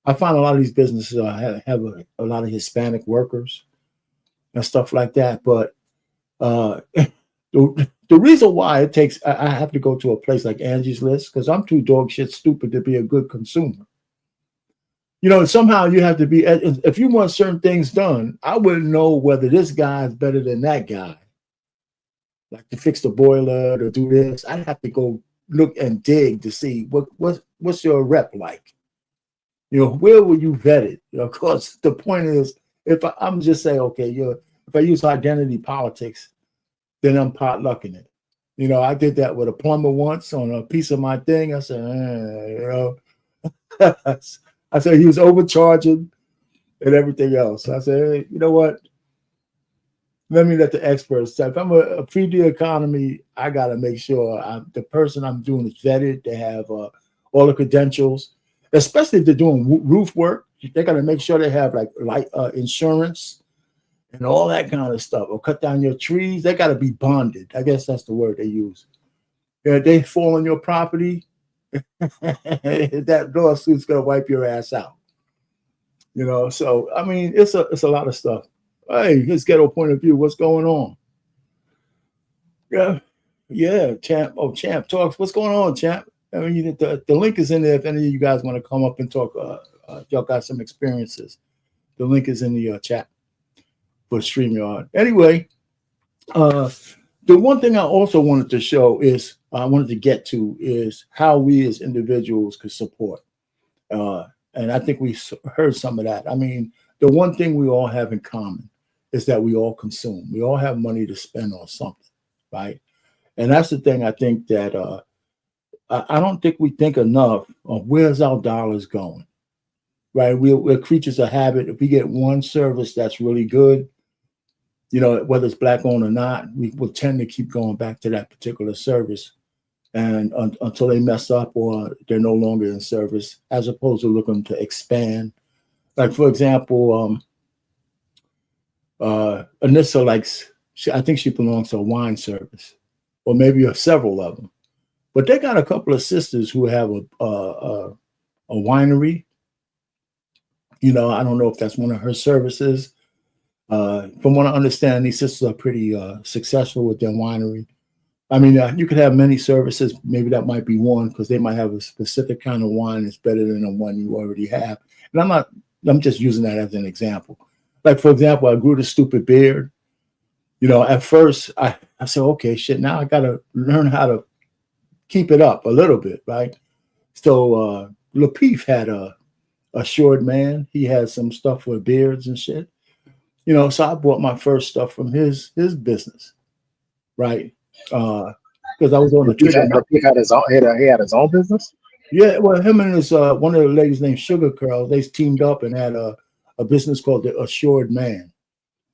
I find a lot of these businesses have a lot of Hispanic workers and stuff like that. But the reason why I have to go to a place like Angie's List, because I'm too dog shit stupid to be a good consumer. You know, somehow you have to be, if you want certain things done, I wouldn't know whether this guy is better than that guy. Like to fix the boiler, to do this, I'd have to go look and dig to see what's your rep like. You know, where were you vetted? You know, of course, the point is, if I'm just saying, okay, if I use identity politics, then I'm potlucking it. You know, I did that with a plumber once on a piece of my thing. I said, you know, I said he was overcharging and everything else. I said, hey, you know what? Let me let the experts say. If I'm a free economy, I got to make sure the person I'm doing is vetted. They have all the credentials, especially if they're doing roof work. They got to make sure they have like insurance and all that kind of stuff. Or cut down your trees. They got to be bonded. I guess that's the word they use. If they fall on your property, that lawsuit's going to wipe your ass out. You know, so I mean, it's a lot of stuff. Hey, his ghetto point of view. What's going on? Yeah, Champ. Oh, Champ talks. What's going on, Champ? I mean, the link is in there. If any of you guys want to come up and talk, y'all got some experiences. The link is in the chat for StreamYard. Anyway, the one thing I also wanted to get to is how we as individuals could support. And I think we heard some of that. I mean, the one thing we all have in common is that we all consume. We all have money to spend on something, right? And that's the thing I think that I don't think we think enough of where's our dollars going, right? We're creatures of habit. If we get one service that's really good, you know, whether it's Black owned or not, we will tend to keep going back to that particular service and until they mess up or they're no longer in service, as opposed to looking to expand. Like, for example, Anissa likes, I think she belongs to a wine service, or maybe several of them. But they got a couple of sisters who have a winery. You know, I don't know if that's one of her services. From what I understand, these sisters are pretty successful with their winery. I mean, you could have many services. Maybe that might be one, because they might have a specific kind of wine that's better than the one you already have. And I'm just using that as an example. Like, for example, I grew the stupid beard. You know, at first I said, okay, shit, now I got to learn how to keep it up a little bit, right? So Lapeef had a Assured Man. He had some stuff for beards and shit. You know, so I bought my first stuff from his business, right? Because I was on the trigger. He had his own business. Yeah, well, him and his one of the ladies named Sugar Curl, they teamed up and had a business called the Assured Man.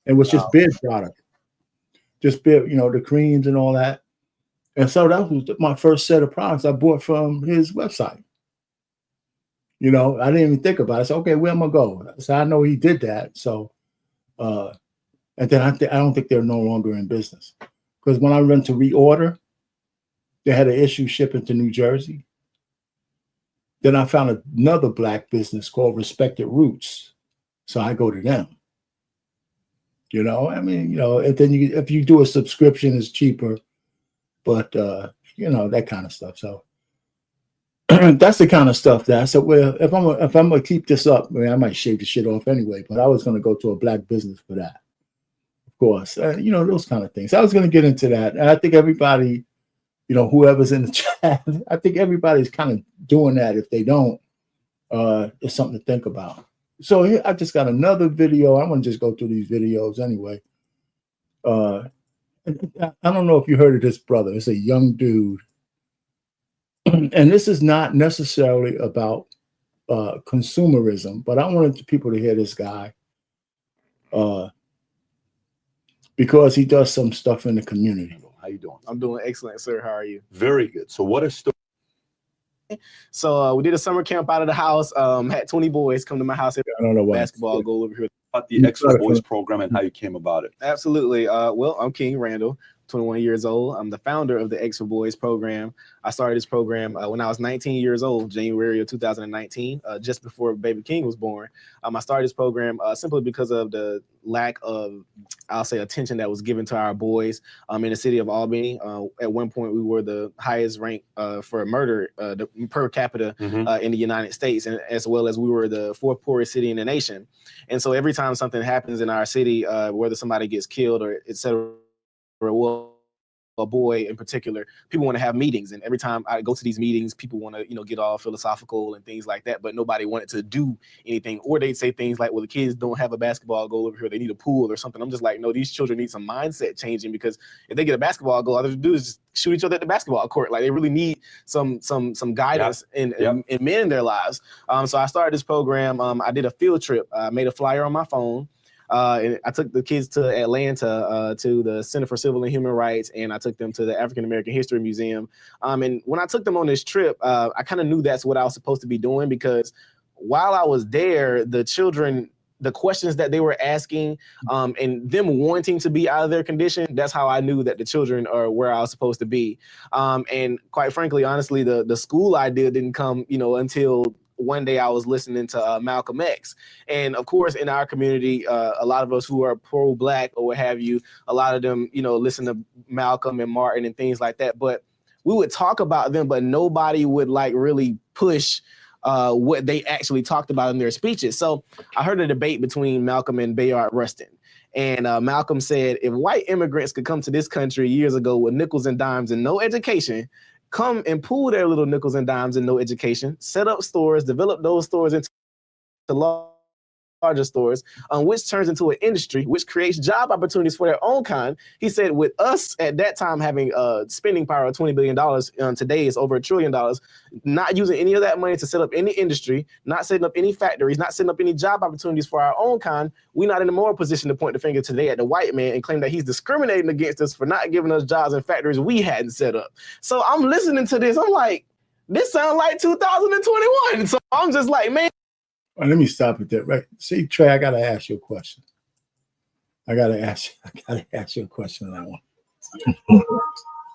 It was just beard product, just beard, you know, the creams and all that. And so that was my first set of products I bought from his website. You know, I didn't even think about it. I said, okay, where am I going? So I know he did that. So, and then I don't think they're no longer in business, because when I went to reorder, they had an issue shipping to New Jersey. Then I found another Black business called Respected Roots. So I go to them. You know, I mean, you know, and then if you do a subscription, it's cheaper, but you know, that kind of stuff. So that's the kind of stuff that I said, well, if I'm gonna keep this up, I mean, I might shave the shit off anyway, but I was gonna go to a Black business for that, of course. You know, those kind of things. I was gonna get into that, and I think everybody, you know, whoever's in the chat, I think everybody's kind of doing that. If they don't, it's something to think about. So here, I just got another video. I'm gonna just go through these videos anyway. I don't know if you heard of this brother. It's a young dude. And this is not necessarily about consumerism, but I wanted people to hear this guy because he does some stuff in the community. How you doing? I'm doing excellent, sir. How are you? Very good. So what is So we did a summer camp out of the house. Had 20 boys come to my house. I don't know why. Basketball goal over here. About the Extra Boys program and how you came about it. Absolutely. Well, I'm King Randall, 21 years old. I'm the founder of the Extra Boys program. I started this program when I was 19 years old, January of 2019, just before Baby King was born. I started this program simply because of the lack of, I'll say, attention that was given to our boys in the city of Albany. At one point, we were the highest ranked for murder per capita in the United States, and as well as we were the fourth poorest city in the nation. And so every time something happens in our city, whether somebody gets killed or et cetera, well, a boy in particular, people want to have meetings, and every time I go to these meetings, people want to, you know, get all philosophical and things like that, but nobody wanted to do anything, or they'd say things like, well, the kids don't have a basketball goal over here, they need a pool or something. I'm just like, no, these children need some mindset changing, because if they get a basketball goal, all they do is just shoot each other at the basketball court. Like, they really need some guidance in men in their lives. So I started this program. I did a field trip. I made a flyer on my phone. And I took the kids to Atlanta to the Center for Civil and Human Rights, and I took them to the African American History Museum. And when I took them on this trip, I kind of knew that's what I was supposed to be doing, because while I was there, the children, the questions that they were asking and them wanting to be out of their condition, that's how I knew that the children are where I was supposed to be. And quite frankly, honestly, the school idea didn't come, you know, until one day I was listening to Malcolm X. And of course, in our community, a lot of us who are pro-Black or what have you, a lot of them, you know, listen to Malcolm and Martin and things like that. But we would talk about them, but nobody would like really push what they actually talked about in their speeches. So I heard a debate between Malcolm and Bayard Rustin. And Malcolm said, if white immigrants could come to this country years ago with nickels and dimes and no education, come and pool their little nickels and dimes and no education, set up stores, develop those stores into larger stores, which turns into an industry, which creates job opportunities for their own kind. He said, with us at that time having a spending power of $20 billion, today it's over $1 trillion, not using any of that money to set up any industry, not setting up any factories, not setting up any job opportunities for our own kind, we're not in a moral position to point the finger today at the white man and claim that he's discriminating against us for not giving us jobs in factories we hadn't set up. So I'm listening to this, I'm like, this sounds like 2021. So I'm just like, man. Let me stop it there, right? See, Trey, I got to ask you a question. I gotta ask you a question on that one.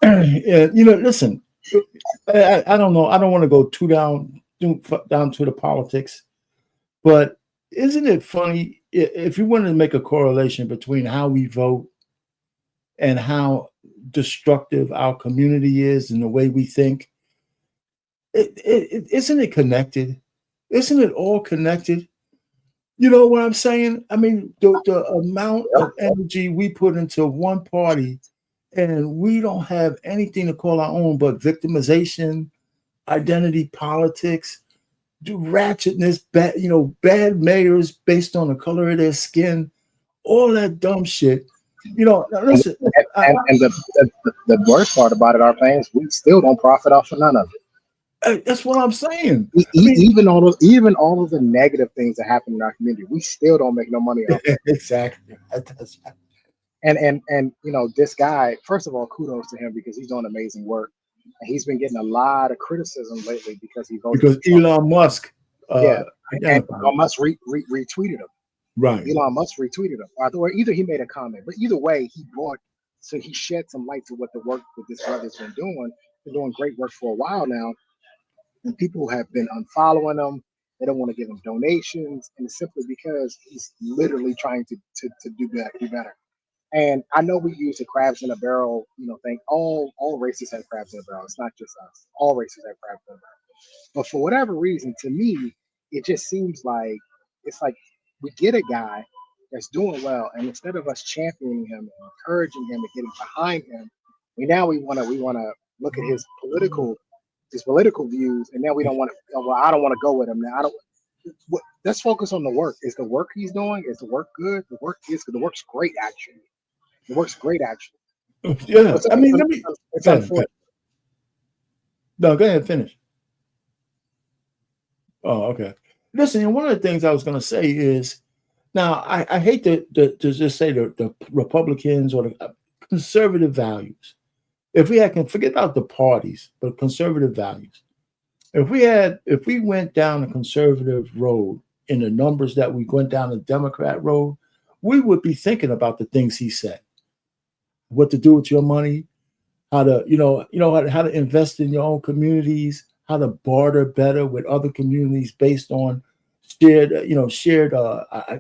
Yeah, listen, I don't know. I don't want to go too down to the politics, but isn't it funny if you wanted to make a correlation between how we vote and how destructive our community is and the way we think? Isn't it connected? Isn't it all connected? You know what I'm saying? I mean, the amount of energy we put into one party, and we don't have anything to call our own but victimization, identity politics, ratchetness, bad mayors based on the color of their skin, all that dumb shit. Now listen, and the worst part about it, our fans, we still don't profit off of none of it. That's what I'm saying. Even all of the negative things that happen in our community, we still don't make no money off it. Exactly. And this guy, first of all, kudos to him because he's doing amazing work. And he's been getting a lot of criticism lately because he voted because Elon Musk. And Elon Musk retweeted him. Right. Elon Musk retweeted him, or either he made a comment, but either way, he shed some light to what the work that this brother's been doing. They're doing great work for a while now, and people have been unfollowing him. They don't want to give him donations, and it's simply because he's literally trying to do better. And I know we use the crabs in a barrel, thing. All races have crabs in a barrel. It's not just us. All races have crabs in a barrel. But for whatever reason, to me, it just seems like it's like we get a guy that's doing well, and instead of us championing him and encouraging him and getting behind him, we want to look at his political views, and now we don't want to. Well, I don't want to go with him now. I don't. Let's focus on the work. Is the work he's doing? Is the work good? The work's great, actually. It works great, actually. Yeah, I mean, it's unfortunate. No, go ahead, finish. Oh, okay. Listen, one of the things I was going to say is, now I hate to just say the Republicans or the conservative values. If we forget about the parties, but conservative values. If we went down the conservative road in the numbers that we went down the Democrat road, we would be thinking about the things he said. What to do with your money, how to, how to invest in your own communities, how to barter better with other communities based on shared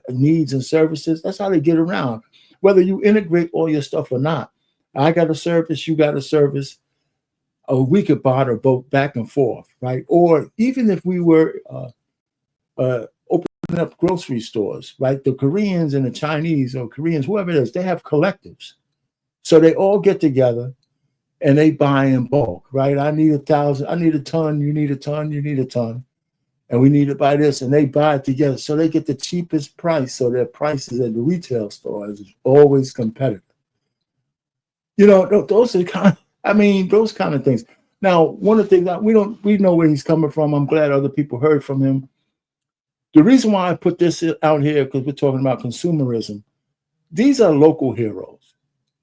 needs and services. That's how they get around. Whether you integrate all your stuff or not, I got a service, you got a service. We could barter both back and forth, right? Or even if we were opening up grocery stores, right? The Koreans and the Chinese or Koreans, whoever it is, they have collectives. So they all get together and they buy in bulk, right? I need 1,000, I need a ton, you need a ton, you need a ton. And we need to buy this, and they buy it together. So they get the cheapest price. So their prices at the retail stores is always competitive. Those are those kind of things. Now, one of the things that we know where he's coming from. I'm glad other people heard from him. The reason why I put this out here, because we're talking about consumerism, these are local heroes.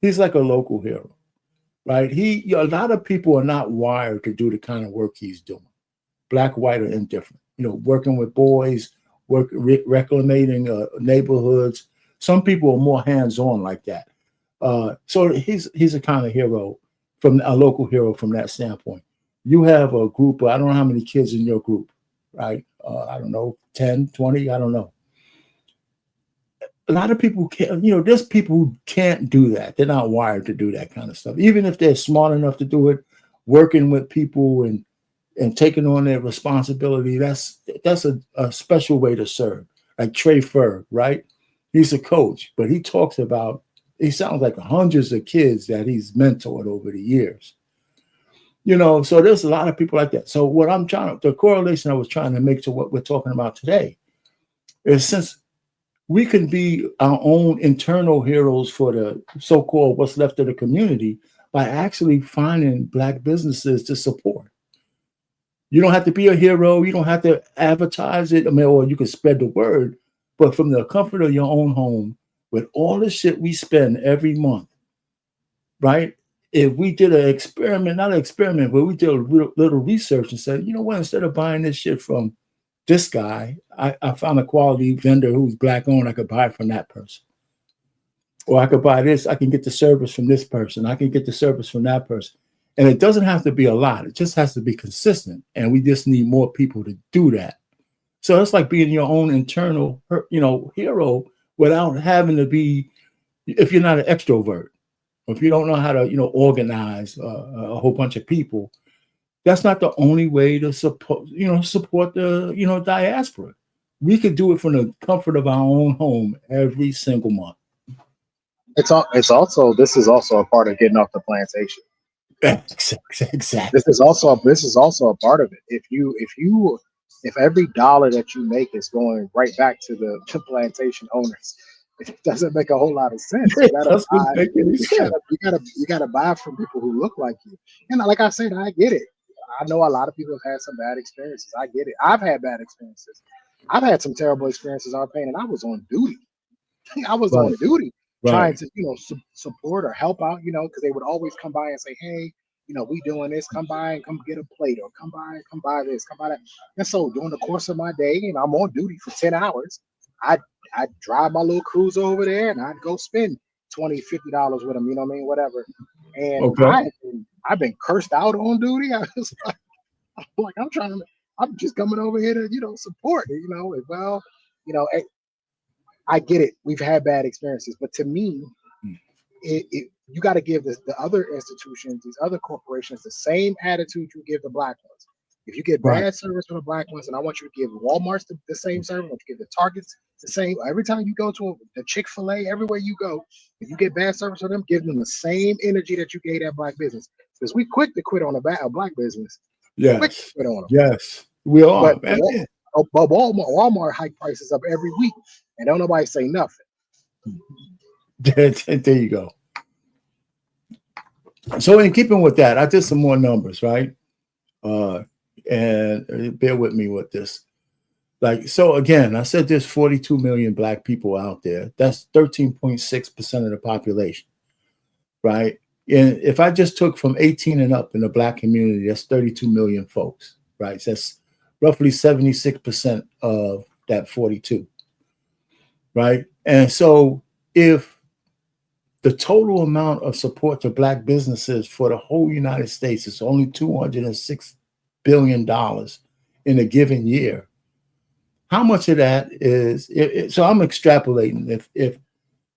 He's like a local hero, right? A lot of people are not wired to do the kind of work he's doing. Black, white, or indifferent. Working with boys, reclaiming neighborhoods. Some people are more hands-on like that. So he's a kind of hero, from a local hero from that standpoint. You have a group, I don't know how many kids in your group, right? I don't know, 10, 20, I don't know. A lot of people can't, there's people who can't do that. They're not wired to do that kind of stuff. Even if they're smart enough to do it, working with people and taking on their responsibility, that's a special way to serve. Like Trey Ferg, right? He's a coach, but he sounds like hundreds of kids that he's mentored over the years. So there's a lot of people like that. So the correlation I was trying to make to what we're talking about today is, since we can be our own internal heroes for the so-called what's left of the community by actually finding Black businesses to support. You don't have to be a hero. You don't have to advertise it. Or you can spread the word, but from the comfort of your own home, with all the shit we spend every month, right? If we did an experiment, not an experiment, but we did a little research and said, you know what, instead of buying this shit from this guy, I found a quality vendor who's Black owned, I could buy it from that person. or I could buy this. I can get the service from this person. I can get the service from that person. And it doesn't have to be a lot. It just has to be consistent. And we just need more people to do that. So it's like being your own internal, hero without having to be, if you're not an extrovert, or if you don't know how to, organize a whole bunch of people, that's not the only way to support the, diaspora. We could do it from the comfort of our own home every single month. This is also a part of getting off the plantation. Exactly. This is also a part of it. If every dollar that you make is going right back to the plantation owners, it doesn't make a whole lot of sense. It doesn't make any sense. You gotta buy from people who look like you. And like I said, I get it. I know a lot of people have had some bad experiences. I get it. I've had bad experiences. I've had some terrible experiences on pain, and I was on duty. I was on duty trying to, support or help out, because they would always come by and say, hey, we doing this, come by and come get a plate, or come by this, come by that. And so during the course of my day, I'm on duty for 10 hours. I'd drive my little cruiser over there and I'd go spend $20, $50 with them, whatever. And I've been cursed out on duty. I was like, I'm just coming over here to, support, well, I get it. We've had bad experiences, but to me, you got to give the other institutions, these other corporations, the same attitude you give the black ones. If you get bad service from the black ones, and I want you to give Walmart's the same service, I want you to give the Targets the same. Every time you go to the Chick-fil-A, everywhere you go, if you get bad service from them, give them the same energy that you gave that black business. Because we quick to quit on a black business. Yes. Quick to quit on them. Yes, we are. But Walmart hike prices up every week, and don't nobody say nothing. There you go. So in keeping with that, I did some more numbers, right? And bear with me with this. So again, I said there's 42 million black people out there. That's 13.6% of the population, right? And if I just took from 18 and up in the black community, that's 32 million folks, right? So that's roughly 76% of that 42, right? And so if the total amount of support to black businesses for the whole United States is only $206 billion in a given year, how much of that is, so I'm extrapolating, if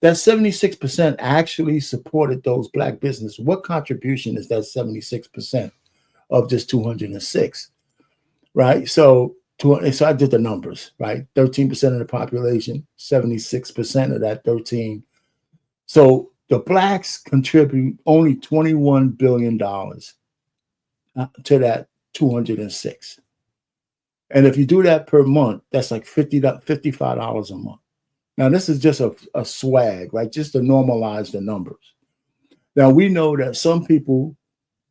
that 76% actually supported those black businesses, what contribution is that 76% of just 206, right? So I did the numbers, right? 13% of the population, 76% of that 13. So the blacks contribute only $21 billion to that 206. And if you do that per month, that's like $55 a month. Now, this is just a swag, right? Just to normalize the numbers. Now, we know that some people,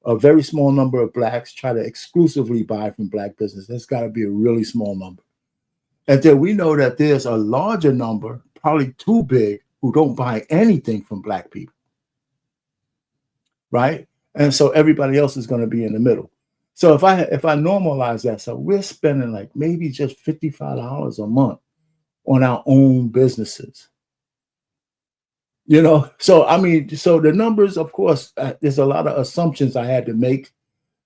a very small number of blacks, try to exclusively buy from black business. That's got to be a really small number. And then we know that there's a larger number, probably too big, who don't buy anything from black people, right? And so everybody else is going to be in the middle. So if I normalize that, so we're spending like maybe just $55 a month on our own businesses, So I mean, so the numbers, of course, there's a lot of assumptions I had to make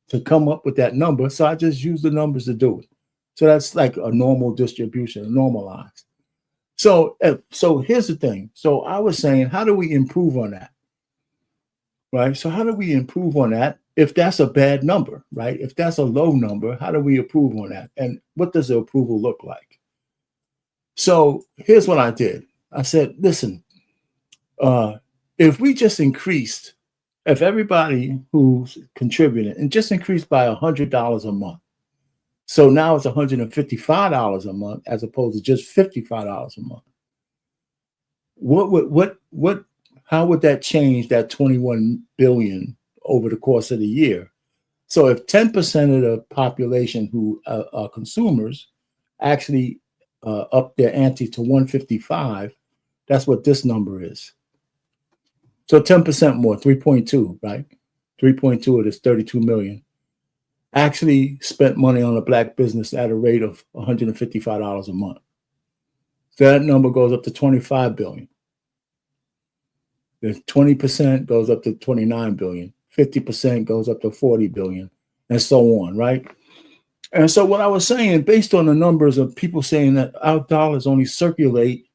to come up with that number. So I just use the numbers to do it. So that's like a normal distribution, normalized. So here's the thing. So I was saying, how do we improve on that? Right. So how do we improve on that? If that's a bad number, right? If that's a low number, how do we improve on that? And what does the approval look like? So here's what I did. I said, listen, if we just increased, if everybody who's contributing and just increased by $100 a month, so now it's $155 a month as opposed to just $55 a month. How would that change that 21 billion over the course of the year? So if 10% of the population who are consumers actually up their ante to 155, that's what this number is. So 10% more, 3.2, right? 3.2 of this 32 million actually spent money on a black business at a rate of $155 a month. So that number goes up to 25 billion. The 20% goes up to 29 billion. 50% goes up to 40 billion, and so on, right? And so what I was saying, based on the numbers of people saying that our dollars only circulate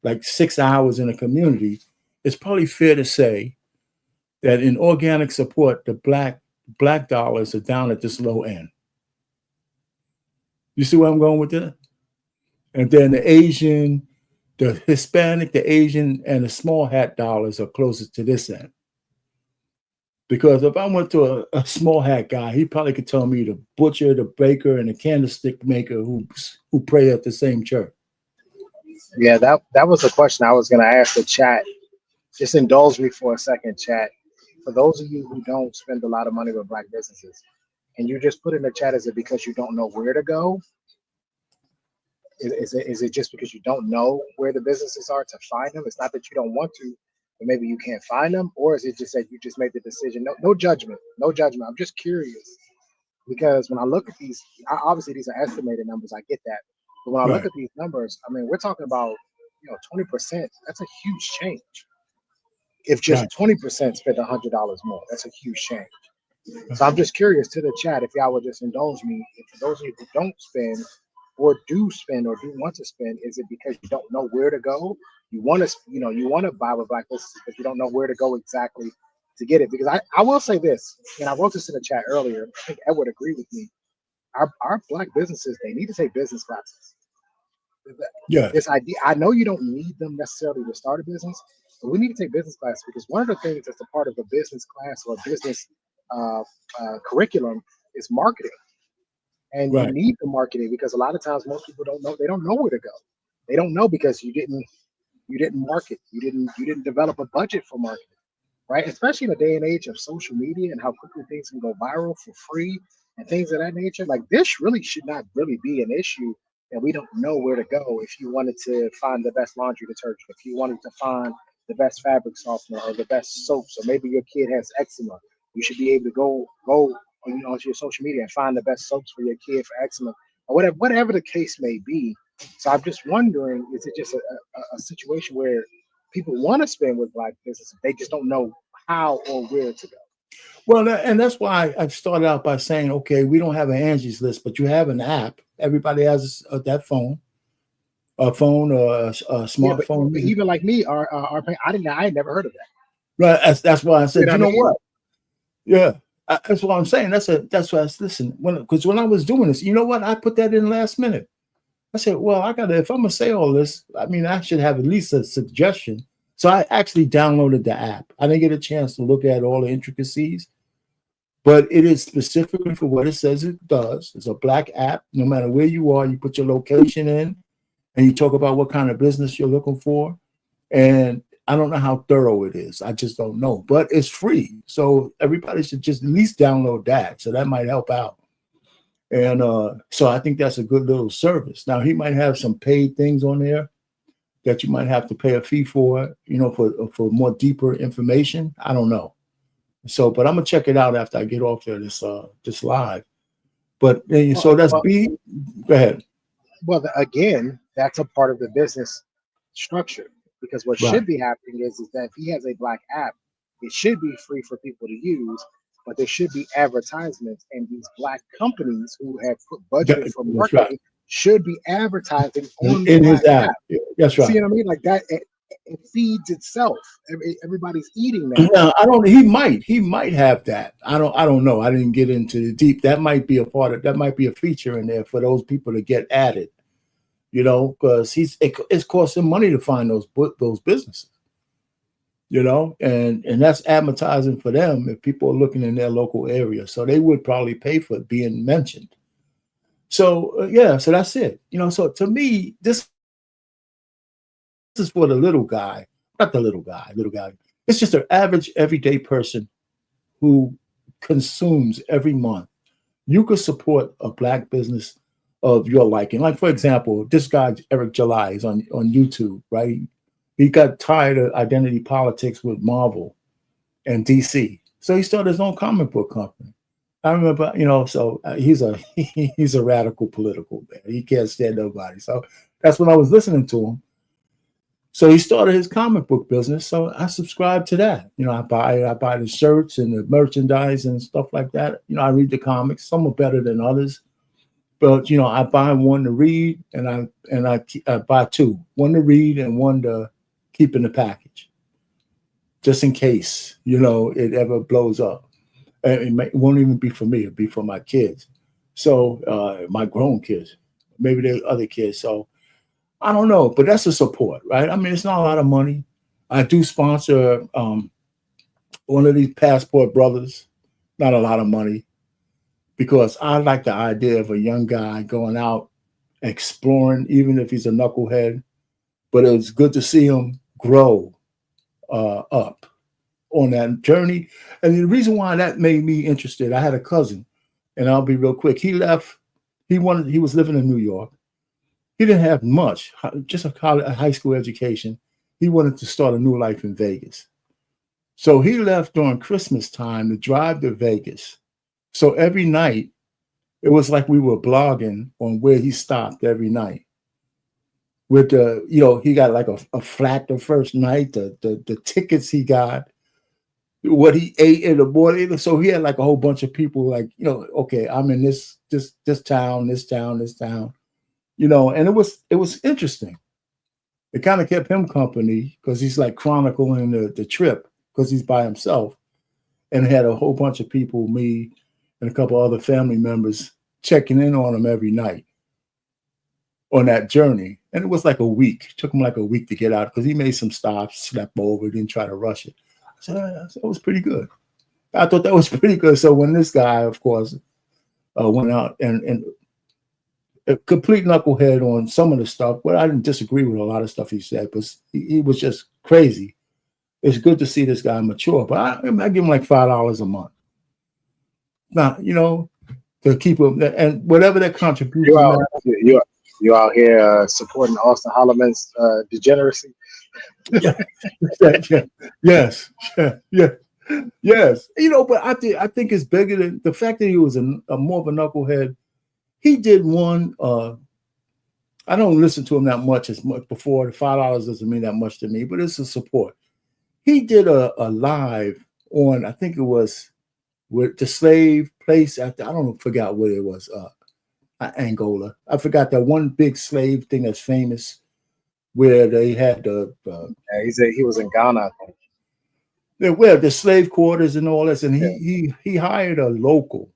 like 6 hours in a community, it's probably fair to say that in organic support, the black dollars are down at this low end. You see where I'm going with that? And then the Asian, the Hispanic, the Asian, and the small hat dollars are closest to this end. Because if I went to a small hat guy, he probably could tell me the butcher, the baker, and the candlestick maker who pray at the same church. Yeah, that was the question I was going to ask the chat. Just indulge me for a second, chat. For those of you who don't spend a lot of money with black businesses, and you just put in the chat, is it because you don't know where to go? Is it just because you don't know where the businesses are to find them? It's not that you don't want to, but maybe you can't find them, or is it just that you just made the decision? No judgment, no judgment. I'm just curious because when I look at these, obviously these are estimated numbers. I get that, but when I look at these numbers, I mean, we're talking about 20%. That's a huge change. If just 20% spent $100 more, that's a huge change. So I'm just curious to the chat if y'all would just indulge me. If for those of you who don't spend or do spend or do want to spend, is it because you don't know where to go? You want to, you want to buy with black businesses, but you don't know where to go exactly to get it. Because I will say this, and I wrote this in the chat earlier. I think Edward agreed with me. Our black businesses, they need to take business classes. Yeah. This idea, I know you don't need them necessarily to start a business, but we need to take business class because one of the things that's a part of a business class or a business curriculum is marketing. And you need the marketing because a lot of times most people don't know, they don't know where to go. They don't know because you didn't market, you didn't develop a budget for marketing, right? Especially in a day and age of social media and how quickly things can go viral for free and things of that nature. Like this really should not really be an issue that we don't know where to go. If you wanted to find the best laundry detergent, if you wanted to find the best fabric softener or the best soaps, or maybe your kid has eczema, you should be able to go onto your social media and find the best soaps for your kid for eczema, or whatever the case may be. So I'm just wondering, is it just a situation where people want to spend with black businesses, they just don't know how or where to go? Well, and that's why I started out by saying, okay, we don't have an Angie's List, but you have an app. Everybody has that phone, a smartphone. But even like me, I had never heard of that. Right. That's why I said, you know what? Yeah, that's what I'm saying. That's why I listen. Because when I was doing this, you know what? I put that in last minute. I said, well, if I'm gonna say all this, I mean, I should have at least a suggestion. So I actually downloaded the app. I didn't get a chance to look at all the intricacies, but it is specifically for what it says it does. It's a black app. No matter where you are, you put your location in, and you talk about what kind of business you're looking for. And I don't know how thorough it is. I just don't know, but it's free. So everybody should just at least download that. So that might help out. And so I think that's a good little service. Now he might have some paid things on there that you might have to pay a fee for, for more deeper information. I don't know. So, but I'm gonna check it out after I get off there this live. But so that's B. Go ahead. Well, again, that's a part of the business structure because what should be happening is that if he has a black app, it should be free for people to use, but there should be advertisements, and these black companies who have put budget for marketing should be advertising on the black app. Yeah, that's right. See what I mean? Like that, it feeds itself. Everybody's eating that. Now, he might have that. I don't know. I didn't get into the deep. That might be that might be a feature in there for those people to get added. Because it's costing money to find those businesses. And that's advertising for them if people are looking in their local area. So they would probably pay for it being mentioned. So so that's it. So to me, this is for the little guy, not the little guy. It's just an average everyday person who consumes every month. You could support a black business of your liking. Like, for example, this guy, Eric July, is on YouTube, right? He got tired of identity politics with Marvel and DC. So he started his own comic book company. I remember, so he's a radical political man. He can't stand nobody. So that's when I was listening to him. So he started his comic book business. So I subscribe to that. You know, I buy the shirts and the merchandise and stuff like that. You know, I read the comics. Some are better than others, but you know, I buy one to read and I buy two, one to read and one to keep in the package, just in case, you know, it ever blows up. And it won't even be for me; it'll be for my kids. So my grown kids, maybe there's other kids. So I don't know, but that's a support, right? I mean, it's not a lot of money. I do sponsor one of these passport brothers, not a lot of money, because I like the idea of a young guy going out exploring, even if he's a knucklehead. But it was good to see him grow up on that journey. And the reason why that made me interested, I had a cousin, and I'll be real quick. He left. He was living in New York. He didn't have much, just a high school education. He wanted to start a new life in Vegas. So he left during Christmas time to drive to Vegas. So every night, it was like we were blogging on where he stopped every night. With the, you know, he got like a flat the first night, the tickets he got, what he ate in the morning. So he had like a whole bunch of people like, you know, okay, I'm in this town, this town. You know, and it was interesting. It kind of kept him company because he's like chronicling the trip because he's by himself, and had a whole bunch of people, me and a couple other family members, checking in on him every night on that journey. And it was like a week. It took him like a week to get out because he made some stops, slept over, didn't try to rush it. I said, that was pretty good. I thought that was pretty good. So when this guy, of course, went out and a complete knucklehead on some of the stuff, but I didn't disagree with a lot of stuff he said, but he was just crazy. It's good to see this guy mature, but I give him like $5 a month. Now, you know, to keep him, and whatever that contribution. You out here supporting Austin Holloman's degeneracy. Yes. You know, but I think it's bigger than the fact that he was a more of a knucklehead. He did one. I don't listen to him that much as much before. The $5 doesn't mean that much to me, but it's a support. He did a live on, I think it was with the slave place. I don't forgot what it was. Angola. I forgot that one big slave thing that's famous where they had the. He was in Ghana, I think. Where the slave quarters and all this, and he hired a local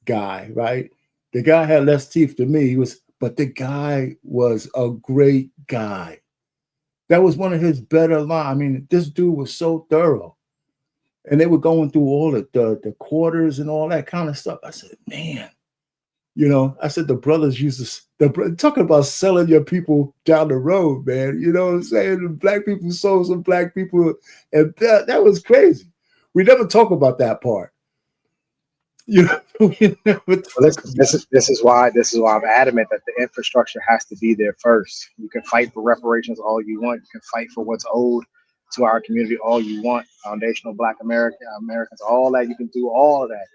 guy, right? The guy had less teeth than me. But the guy was a great guy. That was one of his better lines. I mean, this dude was so thorough. And they were going through all the quarters and all that kind of stuff. I said, man, you know, I said the brothers used to talking about selling your people down the road, man. You know what I'm saying? The black people sold some black people, and that was crazy. We never talk about that part. You know, this is why I'm adamant that the infrastructure has to be there first. You can fight for reparations all you want. You can fight for what's owed to our community all you want. Foundational Black Americans, all that, you can do all of that.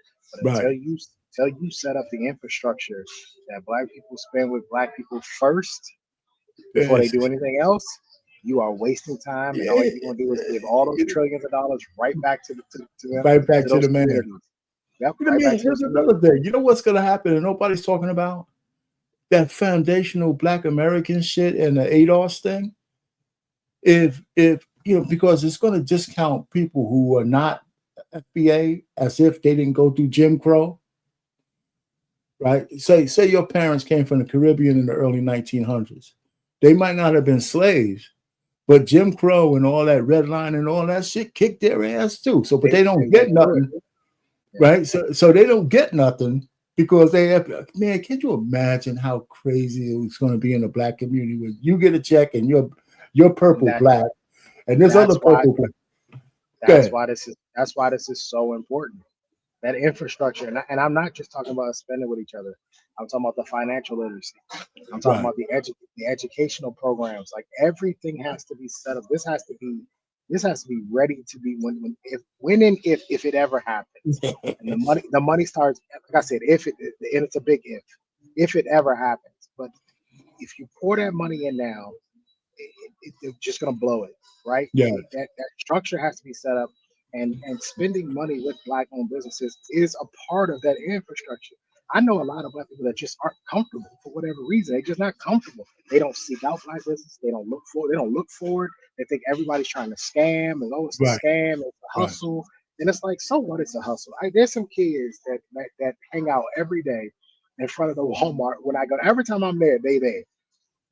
But until you set up the infrastructure that black people spend with black people first before they do anything else, you are wasting time, and all you're going to do is give all those trillions of dollars right back to them, right back to the man. Yep, you know, right here's another thing. You know what's going to happen and nobody's talking about? That foundational Black American shit and the ADOS thing. If you know, because it's going to discount people who are not FBA as if they didn't go through Jim Crow. Right? Say your parents came from the Caribbean in the early 1900s. They might not have been slaves, but Jim Crow and all that red line and all that shit kicked their ass too. So, but they don't get nothing. Right? So they don't get nothing because they have, man, can you imagine how crazy it's going to be in the black community when you get a check and you're purple black and there's other purple black. That's why this is so important. That infrastructure, and I'm not just talking about spending with each other. I'm talking about the financial literacy. I'm talking about the educational programs. Like everything has to be set up. This has to be ready to be when if it ever happens. And the money starts. Like I said, and it's a big if it ever happens. But if you pour that money in now, they're just gonna blow it, right? Yeah. That structure has to be set up, and spending money with Black-owned businesses is a part of that infrastructure. I know a lot of Black people that just aren't comfortable for whatever reason. They're just not comfortable. They don't seek out Black business. They don't look for. They don't look for it. They think everybody's trying to scam, and oh, it's a Right. scam, it's a Right. hustle, and it's like, so what? It's a hustle. There's some kids that hang out every day in front of the Walmart when I go. Every time I'm there, they there.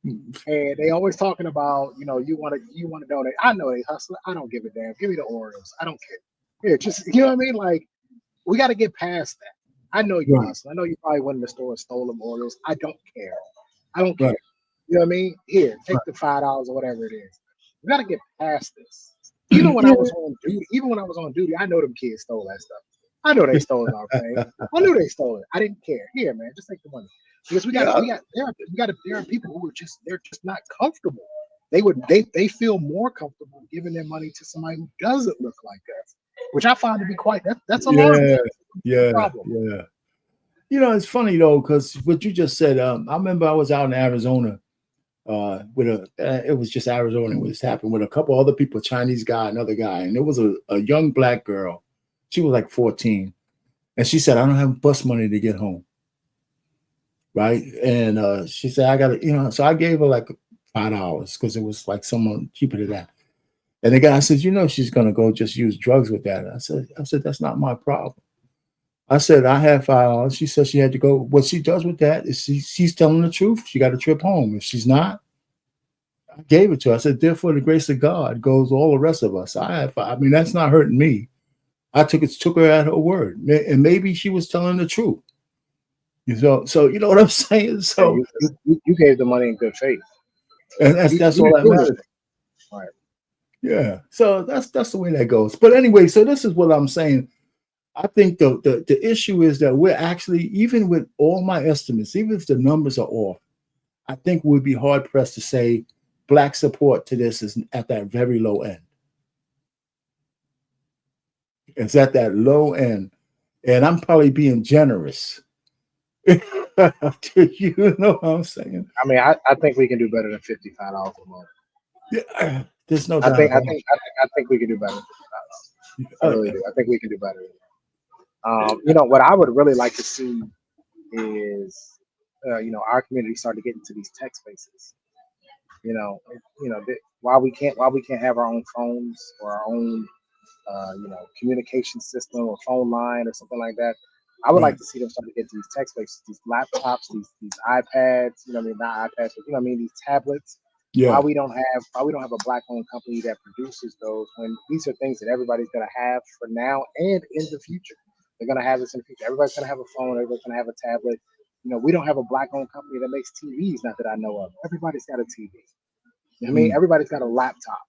And they always talking about, you want to donate. I know they hustle. I don't give a damn. Give me the Oreos. I don't care. Here, just you know what I mean? Like, we got to get past that. I know you Right. hustle. I know you probably went in the store and stole them Oreos. I don't care. I don't Right. care. You know what I mean? Here, take Right. the $5 or whatever it is. We got to get past this. Even when I was on duty, I know them kids stole that stuff. I know they stole our pay. I knew they stole it. I didn't care. Here, man, just take the money. Because there are people who they're just not comfortable. They feel more comfortable giving their money to somebody who doesn't look like us, which I find to be that's alarming. Yeah. That's a Yeah. problem. Yeah. It's funny though, because what you just said. I remember I was out in Arizona. It was just Arizona. It was happened with a couple other people, Chinese guy, another guy, and it was a young Black girl. She was like 14, and she said, "I don't have bus money to get home." Right, and she said, "I got to," So I gave her like $5 because it was like someone cheaper than that. And the guy says, she's gonna go just use drugs with that. I said, that's not my problem. I said, I have $5. She said she had to go. What she does with that is she's telling the truth. She got a trip home. If she's not, I gave it to her. I said, therefore, the grace of God goes all the rest of us. That's not hurting me. I took her at her word, and maybe she was telling the truth. So you know what I'm saying. So you gave the money in good faith, and that's all that matters. Right. Yeah. So that's the way that goes. But anyway, so this is what I'm saying. I think the issue is that we're actually, even with all my estimates, even if the numbers are off, I think we'd be hard pressed to say Black support to this is at that very low end. It's at that low end, and I'm probably being generous. You know what I'm saying? I mean, I think we can do better than $55 a month. Yeah, there's no I doubt. think we can do better than $55. I really do. I think we can do better. What I would really like to see is, our community start to get into these tech spaces. While we can't have our own phones or our own, communication system or phone line or something like that. I would like to see them start to get these tech spaces, these laptops, these iPads. Not iPads, but these tablets. Yeah. Why we don't have a Black-owned company that produces those, when these are things that everybody's gonna have for now and in the future. They're gonna have this in the future. Everybody's gonna have a phone. Everybody's gonna have a tablet. We don't have a Black-owned company that makes TVs, not that I know of. Everybody's got a TV. Everybody's got a laptop.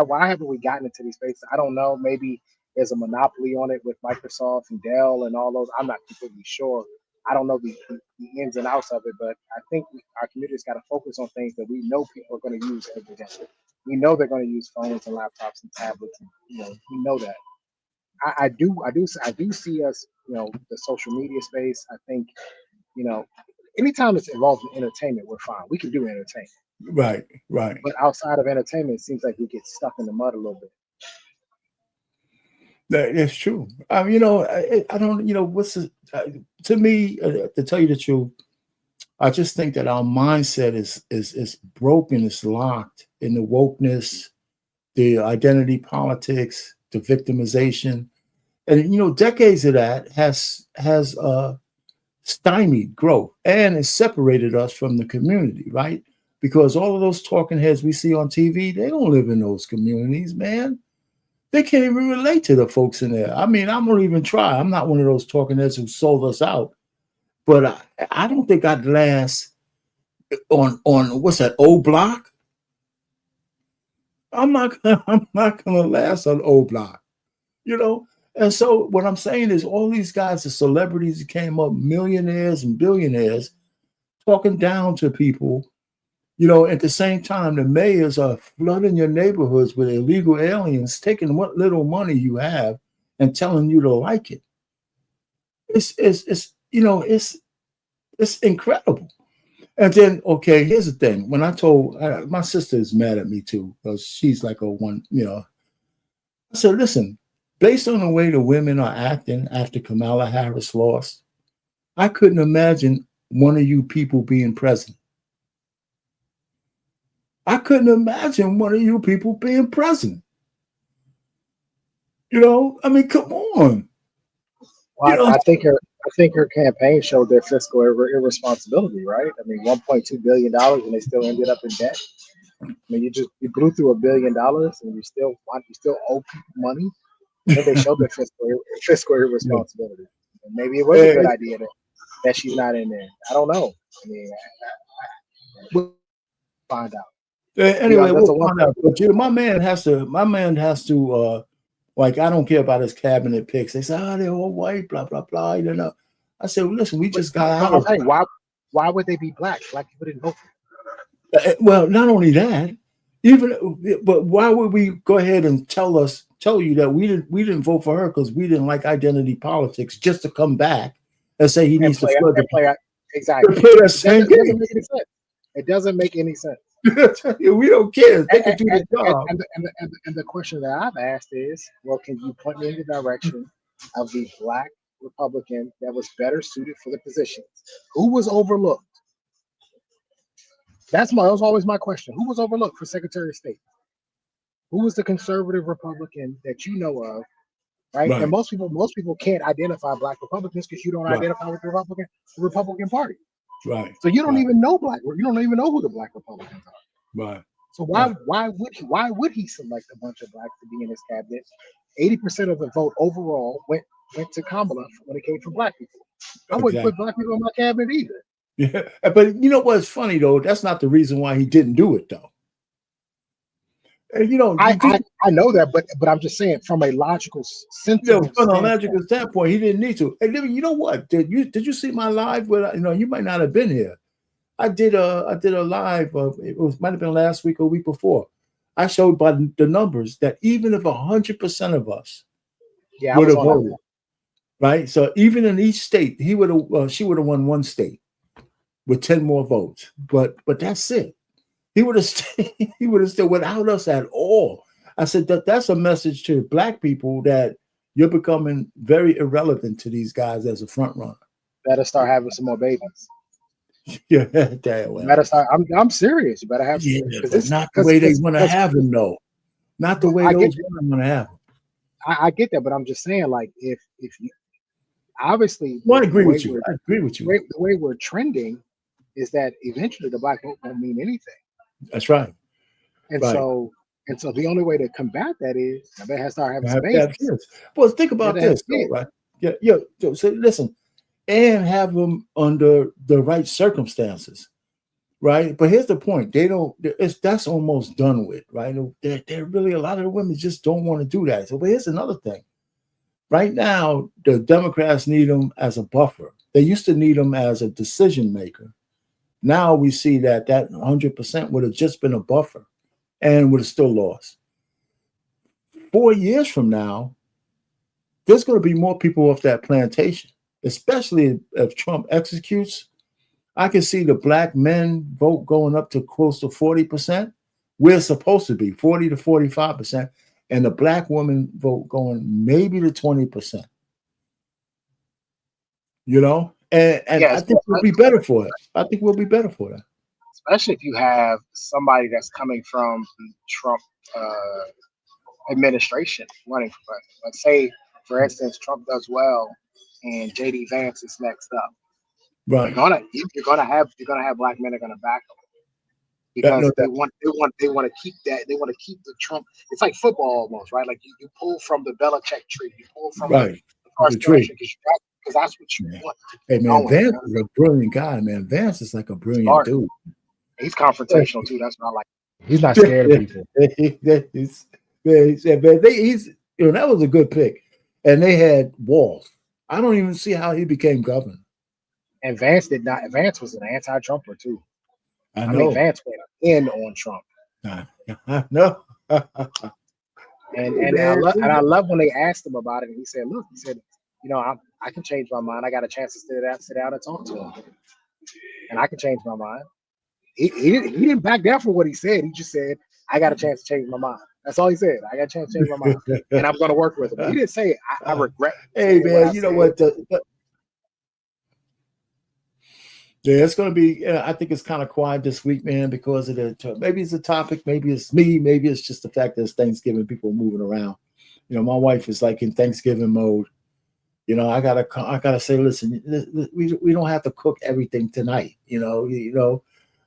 Why haven't we gotten into these spaces? I don't know. Maybe there's a monopoly on it with Microsoft and Dell and all those. I'm not completely sure. I don't know the ins and outs of it, but I think our community's got to focus on things that we know people are going to use every day. We know they're going to use phones and laptops and tablets. And, we know that. I do see us, the social media space. I think, anytime it's involved in entertainment, we're fine. We can do entertainment. Right. But outside of entertainment, it seems like we get stuck in the mud a little bit. That's true. I don't. To me, to tell you the truth, I just think that our mindset is broken. It's locked in the wokeness, the identity politics, the victimization, and decades of that has stymied growth and has separated us from the community, right? Because all of those talking heads we see on TV, they don't live in those communities, man. They can't even relate to the folks in there. I mean, I'm gonna even try. I'm not one of those talking heads who sold us out, but I don't think I'd last on what's that, old block. I'm not gonna last on old block, And so what I'm saying is, all these guys, the celebrities that came up, millionaires and billionaires, talking down to people. At the same time, the mayors are flooding your neighborhoods with illegal aliens, taking what little money you have and telling you to like it. It's incredible. And then, okay, here's the thing. When I told my sister is mad at me too, because she's like a one, I said, listen, based on the way the women are acting after Kamala Harris lost, I couldn't imagine one of you people being president. I couldn't imagine one of you people being president. I mean, come on. Well, I think her campaign showed their fiscal irresponsibility, right? I mean, $1.2 billion and they still ended up in debt. I mean, you blew through $1 billion and you still owe people money. I think they showed their fiscal irresponsibility. And maybe it was a good idea that she's not in there. I don't know. I mean, we'll find out. Anyway, we'll find out. But my man has to. Like, I don't care about his cabinet picks. They say, they're all white, blah blah blah. I said, well, listen, we just got out. I'm saying, why would they be black? Black people didn't vote for them. Well, not only that, but why would we go ahead and tell you that we didn't vote for her because we didn't like identity politics, just to come back and say he needs to play exactly. To play that same game. It doesn't make any sense. We don't care. They can do the job. And the question that I've asked is, well, can you point me in the direction of the black Republican that was better suited for the position? Who was overlooked? That was always my question. Who was overlooked for Secretary of State? Who was the conservative Republican that you know of? Right? And most people can't identify black Republicans because you don't identify with the Republican Party. Right. So you don't even know you don't even know who the black Republicans are. Right. So why would he select a bunch of blacks to be in his cabinet? 80% of the vote overall went to Kamala when it came from black people. I wouldn't put black people in my cabinet either. Yeah, but you know what's funny though? That's not the reason why he didn't do it though. And I know that, but I'm just saying from a logical sense. From a logical standpoint, he didn't need to. And you know what? Did you see my live? You might not have been here. I did a live. Might have been last week or week before. I showed by the numbers that even if 100% of us would have voted, right? So even in each state, she would have won one state with 10 more votes. But that's it. He would have still without us at all. I said that's a message to black people that you're becoming very irrelevant to these guys as a front runner. Better start having some more babies. Yeah, damn well. Better start. I'm serious. You better have. But not the way they want to have them, though. Not the way those women want to have them. I get that, but I'm just saying, like, if you obviously, I agree with you. I agree with you. The way we're trending is that eventually the black vote won't mean anything. That's right. And so the only way to combat that is they have to start having some babies. Well, think about this, though, right? Yeah. So listen, and have them under the right circumstances, right? But here's the point: that's almost done with, right? They're really a lot of the women just don't want to do that. So, but here's another thing: right now, the Democrats need them as a buffer. They used to need them as a decision maker. Now we see that 100% would have just been a buffer and would have still lost. 4 years from now, there's going to be more people off that plantation, especially if Trump executes. I can see the black men vote going up to close to 40%. We're supposed to be 40 to 45%, and the black woman vote going maybe to 20%. And I think we'll be better for it. I think we'll be better for that. Especially if you have somebody that's coming from the Trump administration running for president. Let's say, for instance, Trump does well and JD Vance is next up. Right. You're gonna have black men that are gonna back them because they want to keep that. They want to keep the Trump. It's like football almost, right? Like you pull from the Belichick tree. You pull from the tree. Because that's what you want. Hey man, Vance is a brilliant guy, man. Vance is like a brilliant dude. He's confrontational too. That's what I like. He's not scared of people. He's that was a good pick. And they had Walls. I don't even see how he became governor. And Vance did not. Vance was an anti-Trumper too. I mean, Vance went in on Trump. I know. And I love when they asked him about it, and he said, "Look, I can change my mind. I got a chance to sit down and talk to him." and I can change my mind. He didn't back down for what he said. He just said, I got a chance to change my mind. That's all he said. I got a chance to change my mind. And I'm going to work with him. He didn't say, I regret Hey, saying what man, I you know said. what? Yeah, it's going to be, I think it's kind of quiet this week, man, because of maybe it's a topic, maybe it's me, maybe it's just the fact that it's Thanksgiving, people moving around. You know, my wife is like in Thanksgiving mode. You know, I gotta say, listen, we don't have to cook everything tonight. You know,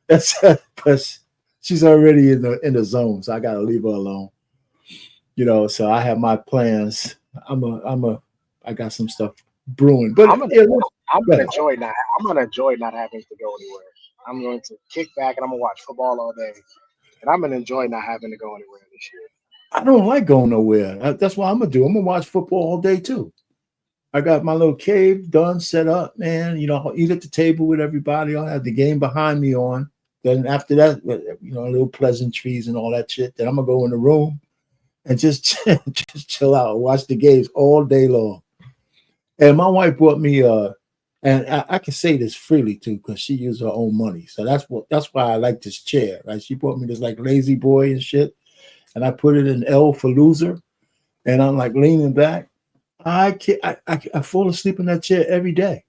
that's because she's already in the zone, so I gotta leave her alone. You know, so I have my plans. I got some stuff brewing, but I'm gonna enjoy not having to go anywhere. I'm going to kick back and I'm gonna watch football all day, and I'm gonna enjoy not having to go anywhere this year. I don't like going nowhere. That's what I'm gonna do. I'm gonna watch football all day too. I got my little cave done, set up, man. You know, I'll eat at the table with everybody. I'll have the game behind me on. Then after that, you know, little pleasantries and all that shit. Then I'm gonna go in the room and just chill out, watch the games all day long. And my wife bought me and I can say this freely too, because she used her own money. So that's why I like this chair. Right? She bought me this like lazy boy and shit. And I put it in L for loser. And I'm like leaning back. I can't. I fall asleep in that chair every day.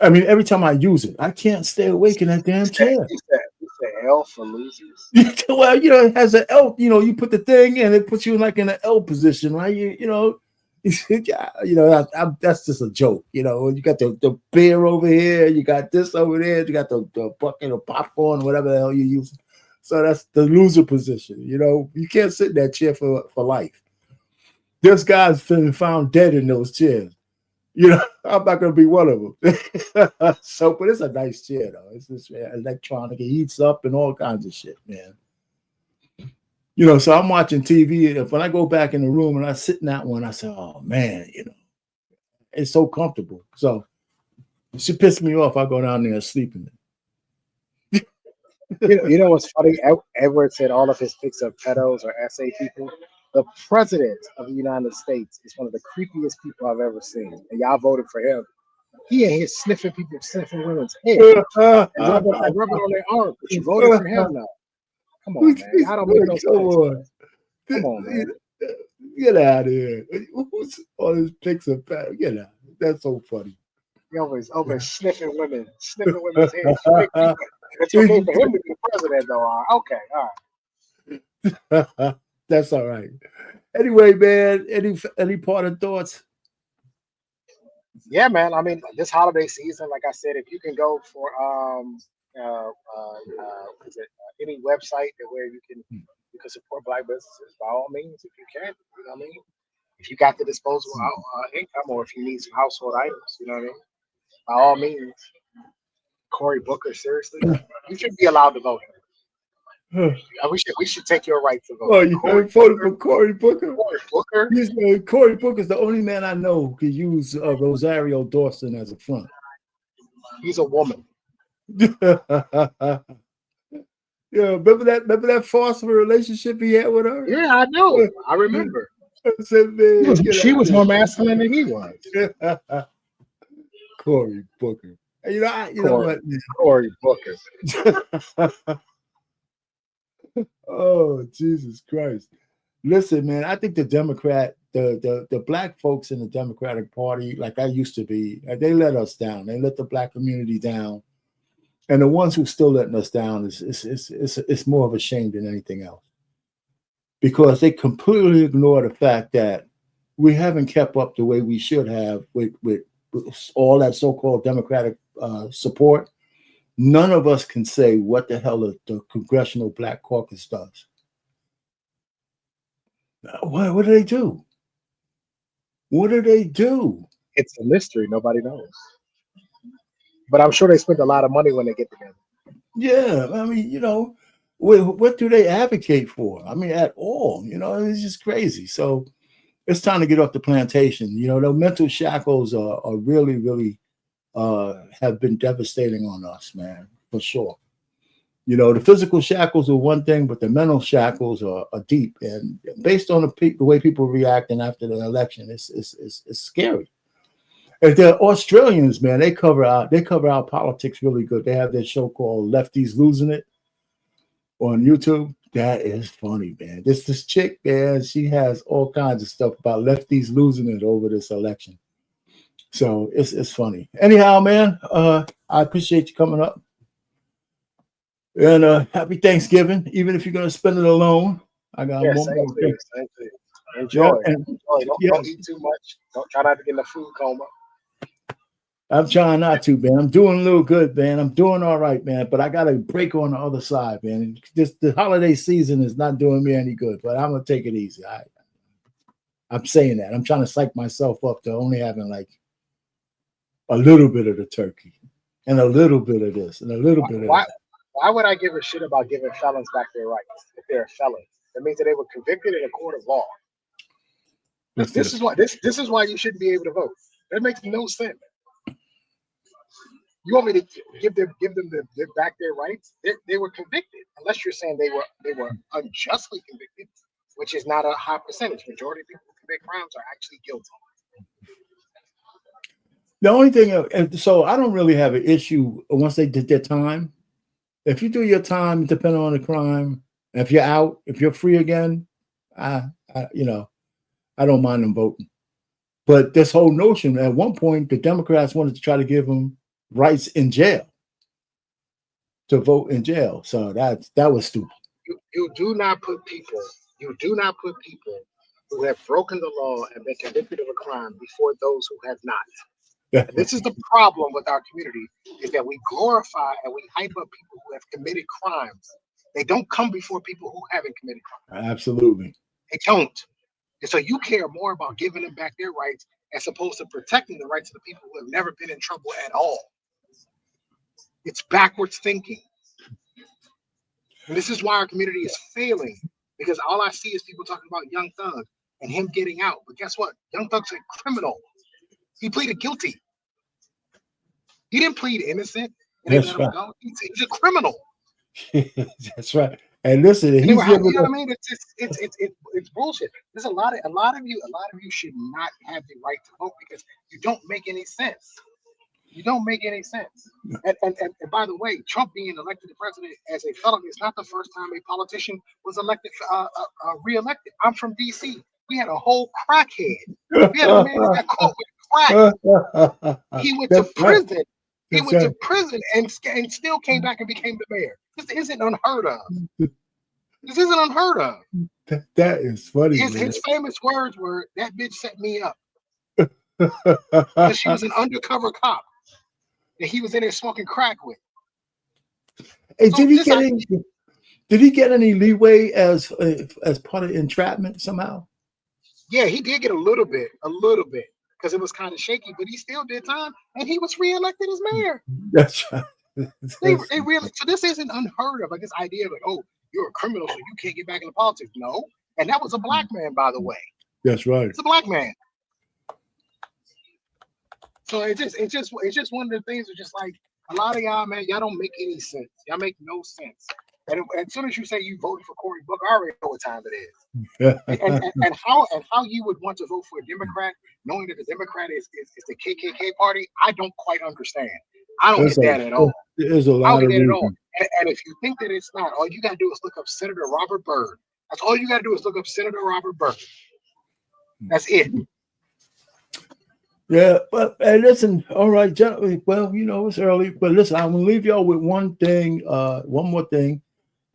I mean, every time I use it, I can't stay awake in that damn chair. You said L for losers. Well, you know, it has an L. You know, you put the thing and it puts you like in an L position, right? You know, that's just a joke. You know, you got the beer over here, you got this over there, you got the bucket of popcorn, whatever the hell you use. So that's the loser position. You know, you can't sit in that chair for life. There's guys been found dead in those chairs. You know, I'm not going to be one of them. So, but it's a nice chair, though. It's just electronic. It heats up and all kinds of shit, man. You know, so I'm watching TV. And when I go back in the room and I sit in that one, I say, oh, man, you know, it's so comfortable. So she pissed me off. I go down there and sleep in it. You know what's funny? Edward said all of his picks are pedos or SA people. The president of the United States is one of the creepiest people I've ever seen, and y'all voted for him. He ain't here sniffing women's hair and rubbing on their arm, but you voted for him now. Come on, man. I don't make no sense. Come on, man. Get out of here. Who's all his picks of pedos? Get out. That's so funny. He always over sniffing women's hair. It's okay for him to be president, though. Okay, all right. That's all right. Anyway, man, any parting thoughts? Yeah, man. I mean, this holiday season, like I said, if you can go for any website where you can support Black businesses, by all means, if you can. You know what I mean? If you got the disposable income, or if you need some household items, you know what I mean? By all means, Cory Booker, seriously, you should be allowed to vote. We should take your right to vote. Oh, you voted for Cory Booker? Cory Booker? Cory Booker is the only man I know who could use Rosario Dawson as a front. He's a woman. Yeah, remember that farce of a relationship he had with her? Yeah, I know. I remember. Said, man, she was more masculine than he was. Cory Booker. You know what? Cory Booker. Oh, Jesus Christ. Listen, man, I think the black folks in the Democratic Party, like I used to be, they let us down. They let the black community down. And the ones who still letting us down it's more of a shame than anything else. Because they completely ignore the fact that we haven't kept up the way we should have with all that so-called Democratic support. None of us can say what the hell the Congressional Black Caucus does. What do they do? What do they do? It's a mystery. Nobody knows. But I'm sure they spend a lot of money when they get together. Yeah, I mean, you know, what do they advocate for? I mean, at all. You know, it's just crazy. So it's time to get off the plantation. You know, the mental shackles are really, really have been devastating on us, man, for sure. You know, the physical shackles are one thing, but the mental shackles are deep. And based on the way people reacting after the election, it's scary. And the Australians, man, they cover our politics really good. They have this show called Lefties Losing It on YouTube. That is funny, man. This chick, man, she has all kinds of stuff about lefties losing it over this election. So it's funny. Anyhow, man, I appreciate you coming up. And happy Thanksgiving, even if you're gonna spend it alone. I got Yes, more. same to you. Same to you. Enjoy. Enjoy. Don't eat too much. Don't try not to get in a food coma. I'm trying not to, man. I'm doing a little good, man. I'm doing all right, man. But I got a break on the other side, man. The holiday season is not doing me any good, but I'm gonna take it easy. I'm saying that. I'm trying to psych myself up to only having like a little bit of the turkey and a little bit of this and a little bit of that. Why would I give a shit about giving felons back their rights if they're felons? That means that they were convicted in a court of law. This is why you shouldn't be able to vote. That makes no sense. You want me to give them back their rights? They were convicted, unless you're saying they were unjustly convicted, which is not a high percentage. Majority of people who commit crimes are actually guilty. The only thing, so I don't really have an issue once they did their time. If you do your time, depending on the crime, if you're out, if you're free again, I don't mind them voting. But this whole notion, at one point, the Democrats wanted to try to give them rights in jail to vote in jail. So that was stupid. You do not put people who have broken the law and been convicted of a crime before those who have not. And this is the problem with our community, is that we glorify and we hype up people who have committed crimes. They don't come before people who haven't committed crimes. Absolutely. They don't. And so you care more about giving them back their rights as opposed to protecting the rights of the people who have never been in trouble at all. It's backwards thinking. And this is why our community is failing, because all I see is people talking about Young Thug and him getting out. But guess what? Young Thug's a criminal. He pleaded guilty. He didn't plead innocent and they let him go. He's a criminal. That's right. And listen, you know what I mean? It's bullshit. There's a lot of you should not have the right to vote because you don't make any sense. You don't make any sense. And by the way, Trump being elected president as a felon is not the first time a politician was elected, re-elected. I'm from DC. We had a whole crackhead. We had a man that got caught with crack. He went to prison. He went to prison and still came back and became the mayor. This isn't unheard of. This isn't unheard of. That is funny. His famous words were, "That bitch set me up." Because she was an undercover cop that he was in there smoking crack with. Hey, did he get any leeway as part of entrapment somehow? Yeah, he did get a little bit, because it was kind of shaky, but he still did time, and he was reelected as mayor. That's right. They really, so this isn't unheard of. Like this idea of like, oh, you're a criminal, so you can't get back into politics. No, and that was a black man, by the way. That's right. It's a black man. So it's just one of the things that's just like a lot of y'all, man, y'all don't make any sense. Y'all make no sense. And as soon as you say you voted for Cory Booker, I already know what time it is. and how you would want to vote for a Democrat, knowing that the Democrat is the KKK party, I don't quite understand. I don't get that at all. There's a lot of reasons. And if you think that it's not, all you got to do is look up Senator Robert Byrd. That's all you got to do is look up Senator Robert Byrd. That's it. Yeah, but hey, listen, all right, gentlemen. Well, it's early, but listen, I'm gonna leave y'all with one more thing,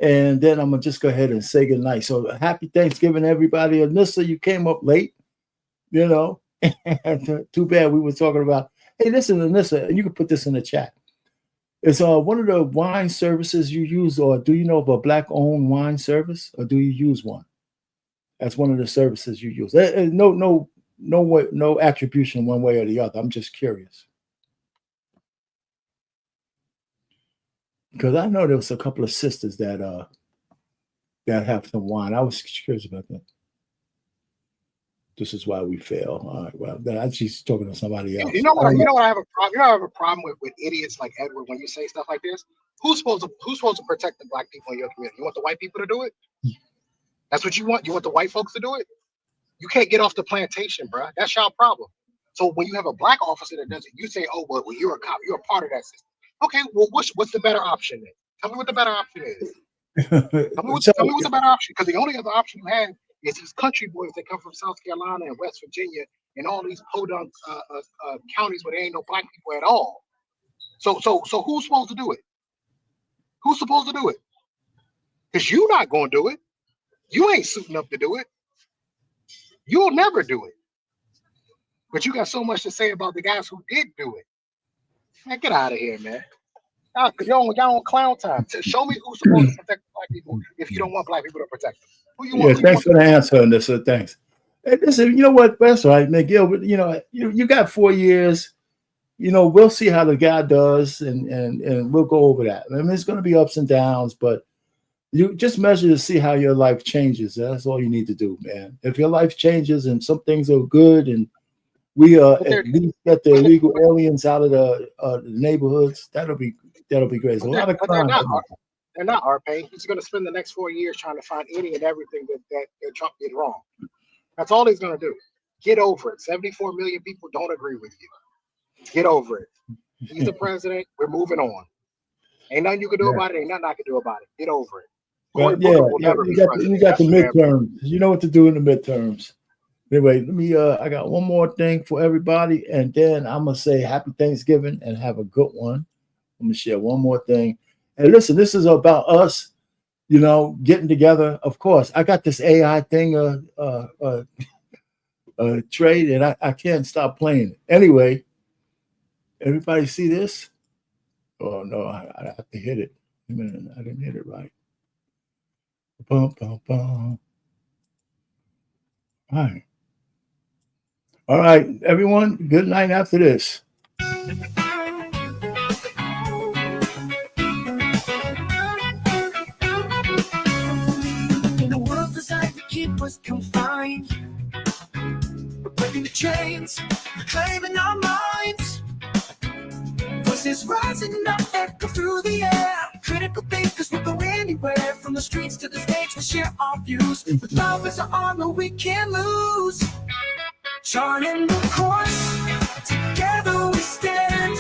and then I'm gonna just go ahead and say goodnight. So happy Thanksgiving, everybody. Anissa, you came up late, Too bad we were talking about. Hey, listen, Anissa, you can put this in the chat. Is one of the wine services you use, or do you know of a black-owned wine service, or do you use one? That's one of the services you use. No attribution one way or the other. I'm just curious. Because I know there was a couple of sisters that have some wine. I was curious about that. This is why we fail. All right. Well, she's talking to somebody else. You know what I have a problem. I have a problem with idiots like Edward when you say stuff like this. Who's supposed to protect the black people in your community? You want the white people to do it? That's what you want. You want the white folks to do it? You can't get off the plantation, bro. That's y'all problem. So when you have a black officer that does it, you say, "Oh, well, you're a cop. You're a part of that system." Okay, well, what's the better option then? Tell me what the better option is. Tell me what the better option, because the only other option you have is these country boys that come from South Carolina and West Virginia and all these podunk counties where there ain't no black people at all. So who's supposed to do it? Who's supposed to do it? Because you're not going to do it. You ain't suiting up to do it. You'll never do it. But you got so much to say about the guys who did do it. Man, get out of here, man. Y'all on clown time. Show me who's supposed to protect black people if you don't want black people to protect them. Who you want? Thanks for the answer on this. Thanks. Hey, listen, you know what? That's all right, McGill. You know, you got 4 years. You know, we'll see how the guy does, and we'll go over that. I mean, it's going to be ups and downs, but you just measure to see how your life changes. That's all you need to do, man. If your life changes and some things are good, and we at least get the illegal aliens out of the neighborhoods, that'll be great. There's a lot of crime. They're not RP. He's going to spend the next 4 years trying to find any and everything that Trump did wrong. That's all he's going to do. Get over it. 74 million people don't agree with you. Get over it. He's the president. We're moving on. Ain't nothing you can do about it. Ain't nothing I can do about it. Get over it. Well, you got the midterms. You know what to do in the midterms. Anyway, let me. I got one more thing for everybody, and then I'm gonna say Happy Thanksgiving and have a good one. I'm gonna share one more thing. And listen, this is about us, you know, getting together. Of course, I got this AI thing, trade, and I can't stop playing it. Anyway, everybody see this? Oh no, I have to hit it. I didn't hit it right. Bum, bum, bum. All right, everyone. Good night after this. In a world designed to keep us confined, we're breaking the chains, reclaiming our minds. Voices rising up, echo through the air. Critical thinkers will go anywhere, from the streets to the stage to share our views. With love as our armor, we can't lose. Charting the course, together we stand.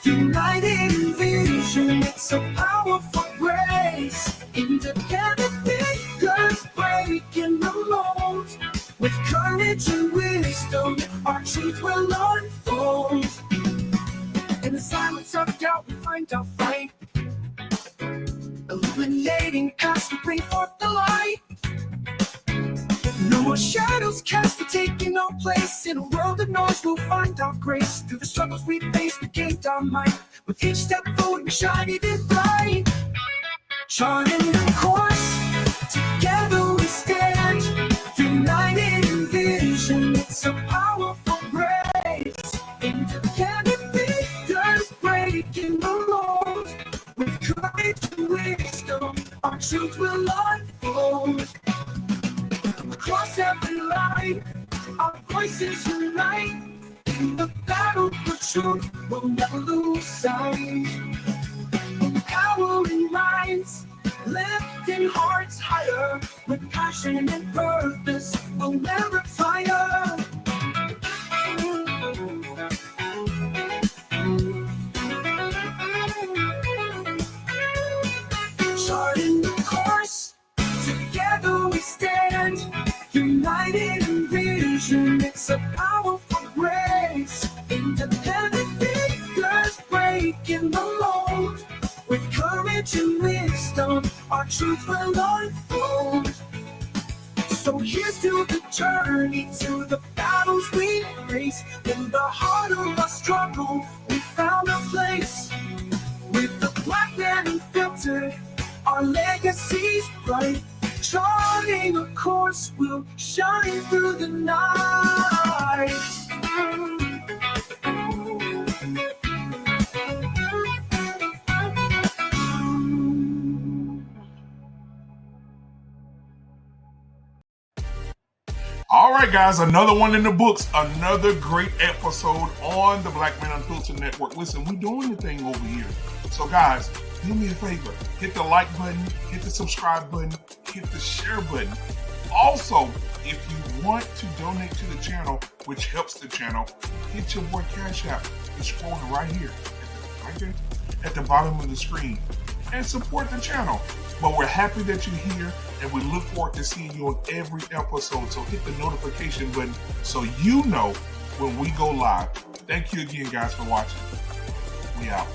United in vision, it's a powerful grace. Independent thinkers breaking the mold. With courage and wisdom, our truth will unfold. In the silence of doubt, we find our fight. Illuminating paths to bring forth the light. No more shadows cast, for taking our place. In a world of noise, we'll find our grace. Through the struggles we face, we gained our might. With each step forward, we shine even bright. Charting the course, together we stand. United in vision, it's a powerful grace. Independent thinkers breaking the mold. With courage and wisdom, our truth will unfold. Across every line, our voices unite. In the battle for truth, we'll never lose sight. Empowering minds, lifting hearts higher. With passion and purpose, we'll never tire. Charting the course, together we stand. United in vision, it's a powerful grace. Independent thinkers breaking the mold. With courage and wisdom, our truth will unfold. So here's to the journey, to the battles we face. In the heart of our struggle, we found a place. With the black man unfiltered, our legacy's bright. Charting a course, we'll shine through the night. All right, guys, another one in the books. Another great episode on the Black Man Unfiltered Network. Listen, we're doing the thing over here. So, guys, do me a favor. Hit the like button, hit the subscribe button, hit the share button. Also, if you want to donate to the channel, which helps the channel, hit your boy Cash App. It's scrolling right here, right there, at the bottom of the screen, and support the channel. But we're happy that you're here, and we look forward to seeing you on every episode. So hit the notification button so you know when we go live. Thank you again, guys, for watching. We out.